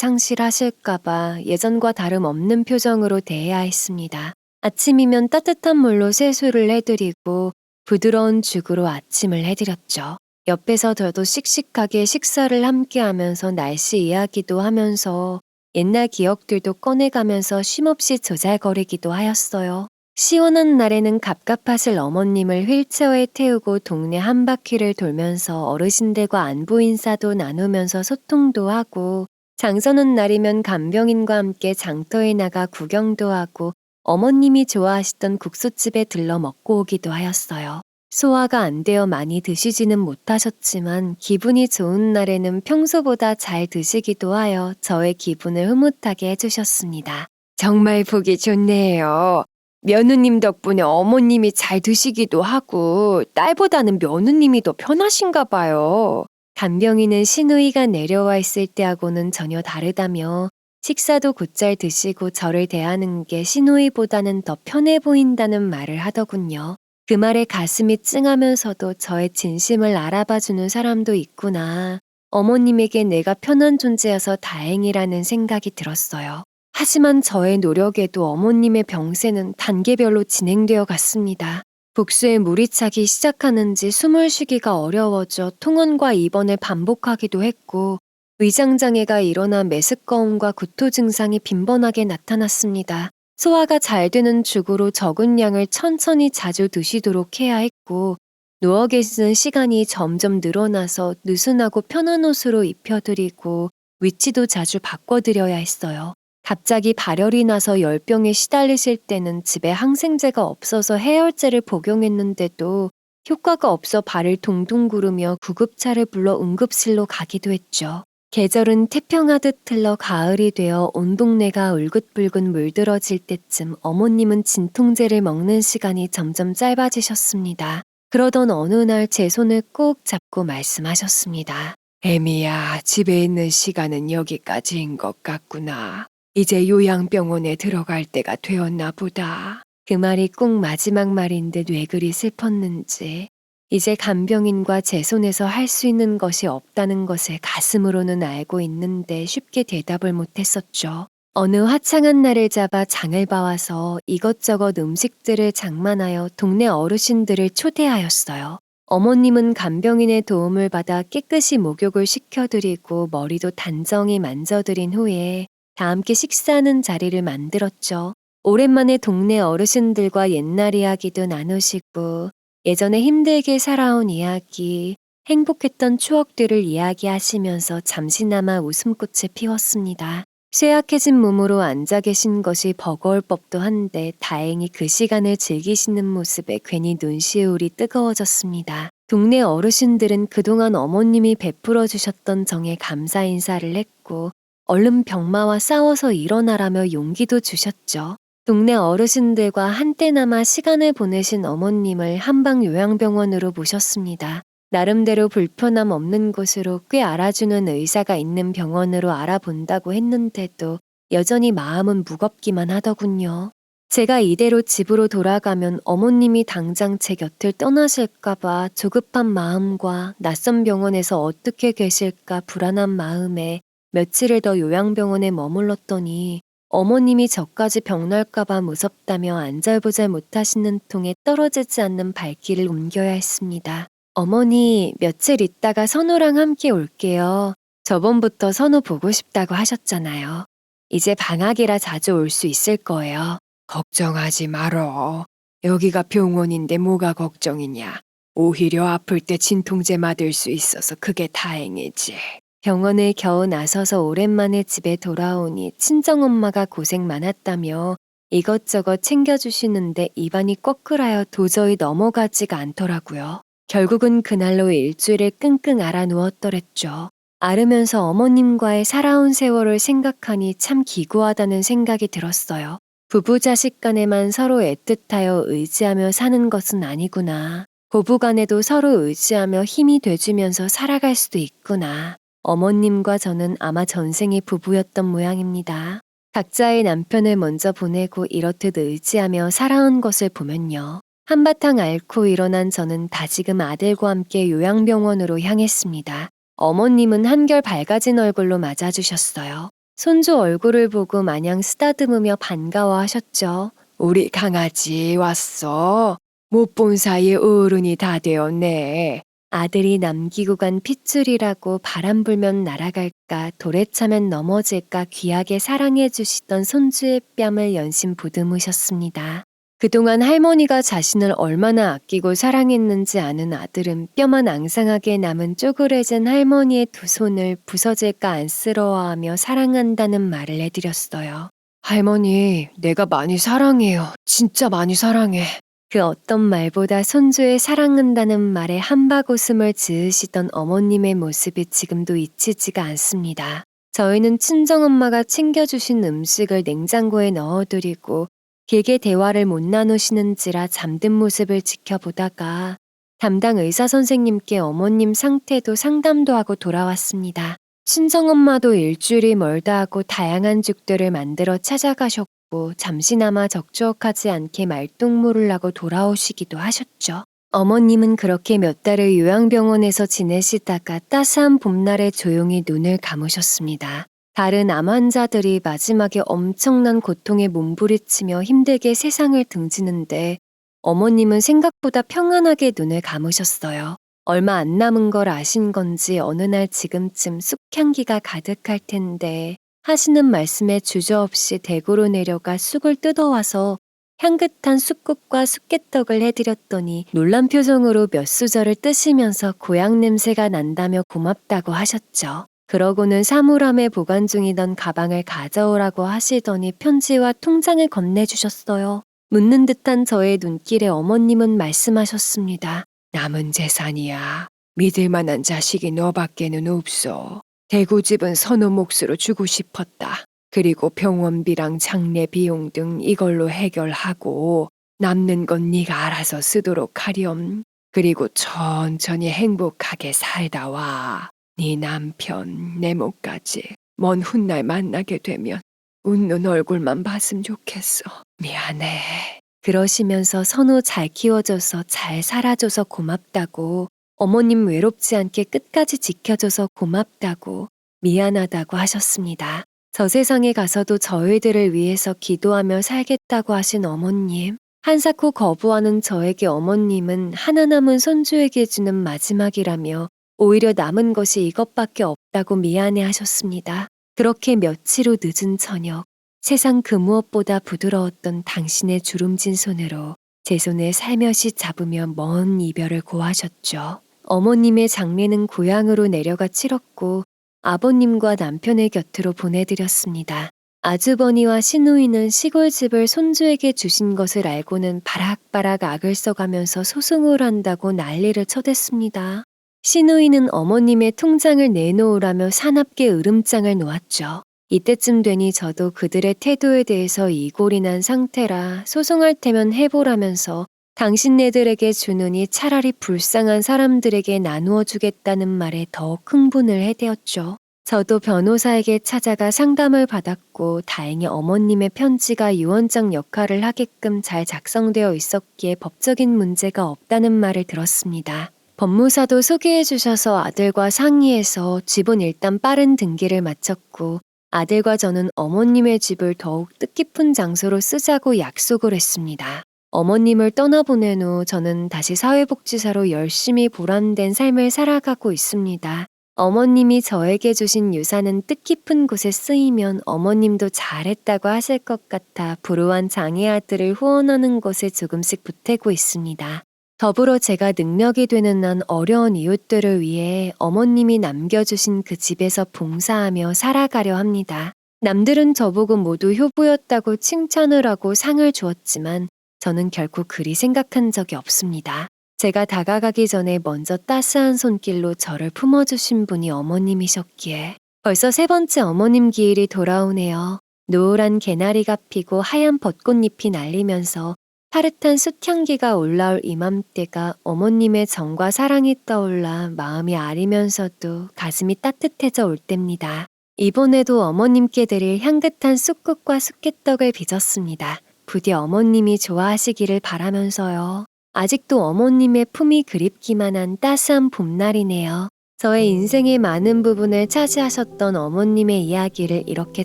Speaker 1: 상실하실까봐 예전과 다름없는 표정으로 대해야 했습니다. 아침이면 따뜻한 물로 세수를 해드리고 부드러운 죽으로 아침을 해드렸죠. 옆에서 저도 씩씩하게 식사를 함께 하면서 날씨 이야기도 하면서 옛날 기억들도 꺼내가면서 쉼없이 조잘거리기도 하였어요. 시원한 날에는 갑갑하실 어머님을 휠체어에 태우고 동네 한 바퀴를 돌면서 어르신들과 안부 인사도 나누면서 소통도 하고, 장서는 날이면 간병인과 함께 장터에 나가 구경도 하고 어머님이 좋아하시던 국수집에 들러 먹고 오기도 하였어요. 소화가 안 되어 많이 드시지는 못하셨지만 기분이 좋은 날에는 평소보다 잘 드시기도 하여 저의 기분을 흐뭇하게 해주셨습니다. 정말 보기 좋네요. 며느님 덕분에 어머님이 잘 드시기도 하고 딸보다는 며느님이 더 편하신가 봐요. 간병인은 시누이가 내려와 있을 때하고는 전혀 다르다며 식사도 곧잘 드시고 저를 대하는 게 시누이보다는 더 편해 보인다는 말을 하더군요. 그 말에 가슴이 찡하면서도 저의 진심을 알아봐주는 사람도 있구나. 어머님에게 내가 편한 존재여서 다행이라는 생각이 들었어요. 하지만 저의 노력에도 어머님의 병세는 단계별로 진행되어 갔습니다. 복수에 물이 차기 시작하는지 숨을 쉬기가 어려워져 통원과 입원을 반복하기도 했고, 위장장애가 일어나 메스꺼움과 구토 증상이 빈번하게 나타났습니다. 소화가 잘 되는 죽으로 적은 양을 천천히 자주 드시도록 해야 했고, 누워 계시는 시간이 점점 늘어나서 느슨하고 편한 옷으로 입혀드리고 위치도 자주 바꿔드려야 했어요. 갑자기 발열이 나서 열병에 시달리실 때는 집에 항생제가 없어서 해열제를 복용했는데도 효과가 없어 발을 동동 구르며 구급차를 불러 응급실로 가기도 했죠. 계절은 태평하듯 흘러 가을이 되어 온 동네가 울긋불긋 물들어질 때쯤 어머님은 진통제를 먹는 시간이 점점 짧아지셨습니다. 그러던 어느 날 제 손을 꼭 잡고 말씀하셨습니다. 애미야, 집에 있는 시간은 여기까지인 것 같구나. 이제 요양병원에 들어갈 때가 되었나 보다. 그 말이 꼭 마지막 말인 듯 왜 그리 슬펐는지, 이제 간병인과 제 손에서 할 수 있는 것이 없다는 것을 가슴으로는 알고 있는데 쉽게 대답을 못했었죠. 어느 화창한 날을 잡아 장을 봐와서 이것저것 음식들을 장만하여 동네 어르신들을 초대하였어요. 어머님은 간병인의 도움을 받아 깨끗이 목욕을 시켜드리고 머리도 단정히 만져드린 후에 다 함께 식사하는 자리를 만들었죠. 오랜만에 동네 어르신들과 옛날 이야기도 나누시고 예전에 힘들게 살아온 이야기, 행복했던 추억들을 이야기하시면서 잠시나마 웃음꽃을 피웠습니다. 쇠약해진 몸으로 앉아 계신 것이 버거울 법도 한데 다행히 그 시간을 즐기시는 모습에 괜히 눈시울이 뜨거워졌습니다. 동네 어르신들은 그동안 어머님이 베풀어 주셨던 정에 감사 인사를 했고 얼른 병마와 싸워서 일어나라며 용기도 주셨죠. 동네 어르신들과 한때나마 시간을 보내신 어머님을 한방 요양병원으로 모셨습니다. 나름대로 불편함 없는 곳으로 꽤 알아주는 의사가 있는 병원으로 알아본다고 했는데도 여전히 마음은 무겁기만 하더군요. 제가 이대로 집으로 돌아가면 어머님이 당장 제 곁을 떠나실까봐 조급한 마음과 낯선 병원에서 어떻게 계실까 불안한 마음에 며칠을 더 요양병원에 머물렀더니 어머님이 저까지 병날까봐 무섭다며 안절부절 못하시는 통에 떨어지지 않는 발길을 옮겨야 했습니다. 어머니, 며칠 있다가 선우랑 함께 올게요. 저번부터 선우 보고 싶다고 하셨잖아요. 이제 방학이라 자주 올 수 있을 거예요. 걱정하지 말어. 여기가 병원인데 뭐가 걱정이냐. 오히려 아플 때 진통제 맞을 수 있어서 그게 다행이지. 병원을 겨우 나서서 오랜만에 집에 돌아오니 친정엄마가 고생 많았다며 이것저것 챙겨주시는데 입안이 꺼끌하여 도저히 넘어가지가 않더라고요. 결국은 그날로 일주일을 끙끙 앓아 누웠더랬죠. 앓으면서 어머님과의 살아온 세월을 생각하니 참 기구하다는 생각이 들었어요. 부부 자식 간에만 서로 애틋하여 의지하며 사는 것은 아니구나. 고부 간에도 서로 의지하며 힘이 돼주면서 살아갈 수도 있구나. 어머님과 저는 아마 전생의 부부였던 모양입니다. 각자의 남편을 먼저 보내고 이렇듯 의지하며 살아온 것을 보면요. 한바탕 앓고 일어난 저는 다지금 아들과 함께 요양병원으로 향했습니다. 어머님은 한결 밝아진 얼굴로 맞아주셨어요. 손주 얼굴을 보고 마냥 쓰다듬으며 반가워하셨죠. 우리 강아지 왔어. 못 본 사이에 어른이 다 되었네. 아들이 남기고 간 핏줄이라고 바람 불면 날아갈까 돌에 차면 넘어질까 귀하게 사랑해 주시던 손주의 뺨을 연신 보듬으셨습니다. 그동안 할머니가 자신을 얼마나 아끼고 사랑했는지 아는 아들은 뼈만 앙상하게 남은 쪼그레진 할머니의 두 손을 부서질까 안쓰러워하며 사랑한다는 말을 해드렸어요.
Speaker 2: 할머니, 내가 많이 사랑해요. 진짜 많이 사랑해.
Speaker 1: 그 어떤 말보다 손주의 사랑한다는 말에 한바구음을 지으시던 어머님의 모습이 지금도 잊히지가 않습니다. 저희는 친정엄마가 챙겨주신 음식을 냉장고에 넣어드리고 길게 대화를 못 나누시는지라 잠든 모습을 지켜보다가 담당 의사 선생님께 어머님 상태도 상담도 하고 돌아왔습니다. 친정엄마도 일주일이 멀다 하고 다양한 죽들을 만들어 찾아가셨고 잠시나마 적적하지 않게 말동무를 하고 돌아오시기도 하셨죠. 어머님은 그렇게 몇 달을 요양병원에서 지내시다가 따스한 봄날에 조용히 눈을 감으셨습니다. 다른 암 환자들이 마지막에 엄청난 고통에 몸부리치며 힘들게 세상을 등지는데 어머님은 생각보다 평안하게 눈을 감으셨어요. 얼마 안 남은 걸 아신 건지 어느 날 지금쯤 쑥향기가 가득할 텐데 하시는 말씀에 주저없이 대구로 내려가 쑥을 뜯어와서 향긋한 쑥국과 쑥개떡을 해드렸더니 놀란 표정으로 몇 수저를 뜨시면서 고향 냄새가 난다며 고맙다고 하셨죠. 그러고는 사물함에 보관 중이던 가방을 가져오라고 하시더니 편지와 통장을 건네주셨어요. 묻는 듯한 저의 눈길에 어머님은 말씀하셨습니다.
Speaker 2: 남은 재산이야. 믿을 만한 자식이 너밖에는 없어. 대구집은 선호 몫으로 주고 싶었다. 그리고 병원비랑 장례 비용 등 이걸로 해결하고 남는 건 네가 알아서 쓰도록 하렴. 그리고 천천히 행복하게 살다 와. 네 남편, 내모까지 먼 훗날 만나게 되면 웃는 얼굴만 봤으면 좋겠어. 미안해.
Speaker 1: 그러시면서 선호 잘 키워줘서 잘 살아줘서 고맙다고, 어머님 외롭지 않게 끝까지 지켜줘서 고맙다고, 미안하다고 하셨습니다. 저 세상에 가서도 저희들을 위해서 기도하며 살겠다고 하신 어머님. 한사코 거부하는 저에게 어머님은 하나 남은 손주에게 주는 마지막이라며 오히려 남은 것이 이것밖에 없다고 미안해 하셨습니다. 그렇게 며칠 후 늦은 저녁, 세상 그 무엇보다 부드러웠던 당신의 주름진 손으로 제 손을 살며시 잡으며 먼 이별을 고하셨죠. 어머님의 장례는 고향으로 내려가 치렀고 아버님과 남편의 곁으로 보내드렸습니다. 아주버니와 시누이는 시골집을 손주에게 주신 것을 알고는 바락바락 악을 써가면서 소송을 한다고 난리를 쳐댔습니다. 시누이는 어머님의 통장을 내놓으라며 사납게 으름장을 놓았죠. 이때쯤 되니 저도 그들의 태도에 대해서 이골이 난 상태라 소송할 테면 해보라면서 당신네들에게 주느니 차라리 불쌍한 사람들에게 나누어 주겠다는 말에 더욱 흥분을 해대었죠. 저도 변호사에게 찾아가 상담을 받았고 다행히 어머님의 편지가 유언장 역할을 하게끔 잘 작성되어 있었기에 법적인 문제가 없다는 말을 들었습니다. 법무사도 소개해 주셔서 아들과 상의해서 집은 일단 빠른 등기를 마쳤고 아들과 저는 어머님의 집을 더욱 뜻깊은 장소로 쓰자고 약속을 했습니다. 어머님을 떠나보낸 후 저는 다시 사회복지사로 열심히 보람된 삶을 살아가고 있습니다. 어머님이 저에게 주신 유산은 뜻깊은 곳에 쓰이면 어머님도 잘했다고 하실 것 같아 불우한 장애 아들을 후원하는 것에 조금씩 보태고 있습니다. 더불어 제가 능력이 되는 한 어려운 이웃들을 위해 어머님이 남겨주신 그 집에서 봉사하며 살아가려 합니다. 남들은 저보고 모두 효부였다고 칭찬을 하고 상을 주었지만 저는 결코 그리 생각한 적이 없습니다. 제가 다가가기 전에 먼저 따스한 손길로 저를 품어주신 분이 어머님이셨기에 벌써 3번째 어머님 기일이 돌아오네요. 노을한 개나리가 피고 하얀 벚꽃잎이 날리면서 파릇한 숯향기가 올라올 이맘때가 어머님의 정과 사랑이 떠올라 마음이 아리면서도 가슴이 따뜻해져 올 때입니다. 이번에도 어머님께 드릴 향긋한 쑥국과 쑥개떡을 빚었습니다. 부디 어머님이 좋아하시기를 바라면서요. 아직도 어머님의 품이 그립기만 한 따스한 봄날이네요. 저의 인생의 많은 부분을 차지하셨던 어머님의 이야기를 이렇게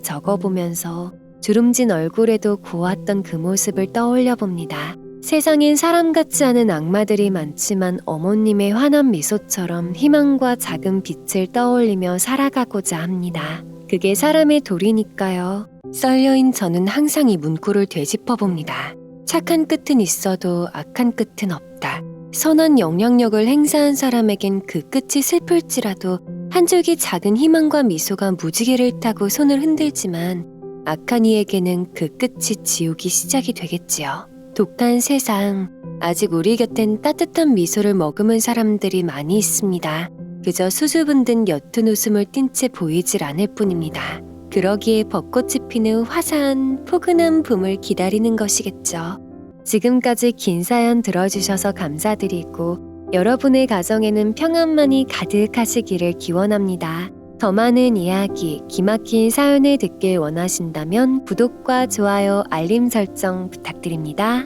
Speaker 1: 적어보면서 주름진 얼굴에도 고왔던 그 모습을 떠올려 봅니다. 세상엔 사람 같지 않은 악마들이 많지만 어머님의 환한 미소처럼 희망과 작은 빛을 떠올리며 살아가고자 합니다. 그게 사람의 도리니까요. 썰려인 저는 항상 이 문구를 되짚어 봅니다. 착한 끝은 있어도 악한 끝은 없다. 선한 영향력을 행사한 사람에겐 그 끝이 슬플지라도 한 줄기 작은 희망과 미소가 무지개를 타고 손을 흔들지만 악한 이에게는 그 끝이 지옥이 시작이 되겠지요. 독한 세상, 아직 우리 곁엔 따뜻한 미소를 머금은 사람들이 많이 있습니다. 그저 수줍은 듯 옅은 웃음을 띤 채 보이질 않을 뿐입니다. 그러기에 벚꽃이 피는 화사한 포근한 봄을 기다리는 것이겠죠. 지금까지 긴 사연 들어주셔서 감사드리고 여러분의 가정에는 평안만이 가득하시기를 기원합니다. 더 많은 이야기, 기막힌 사연을 듣길 원하신다면 구독과 좋아요, 알림 설정 부탁드립니다.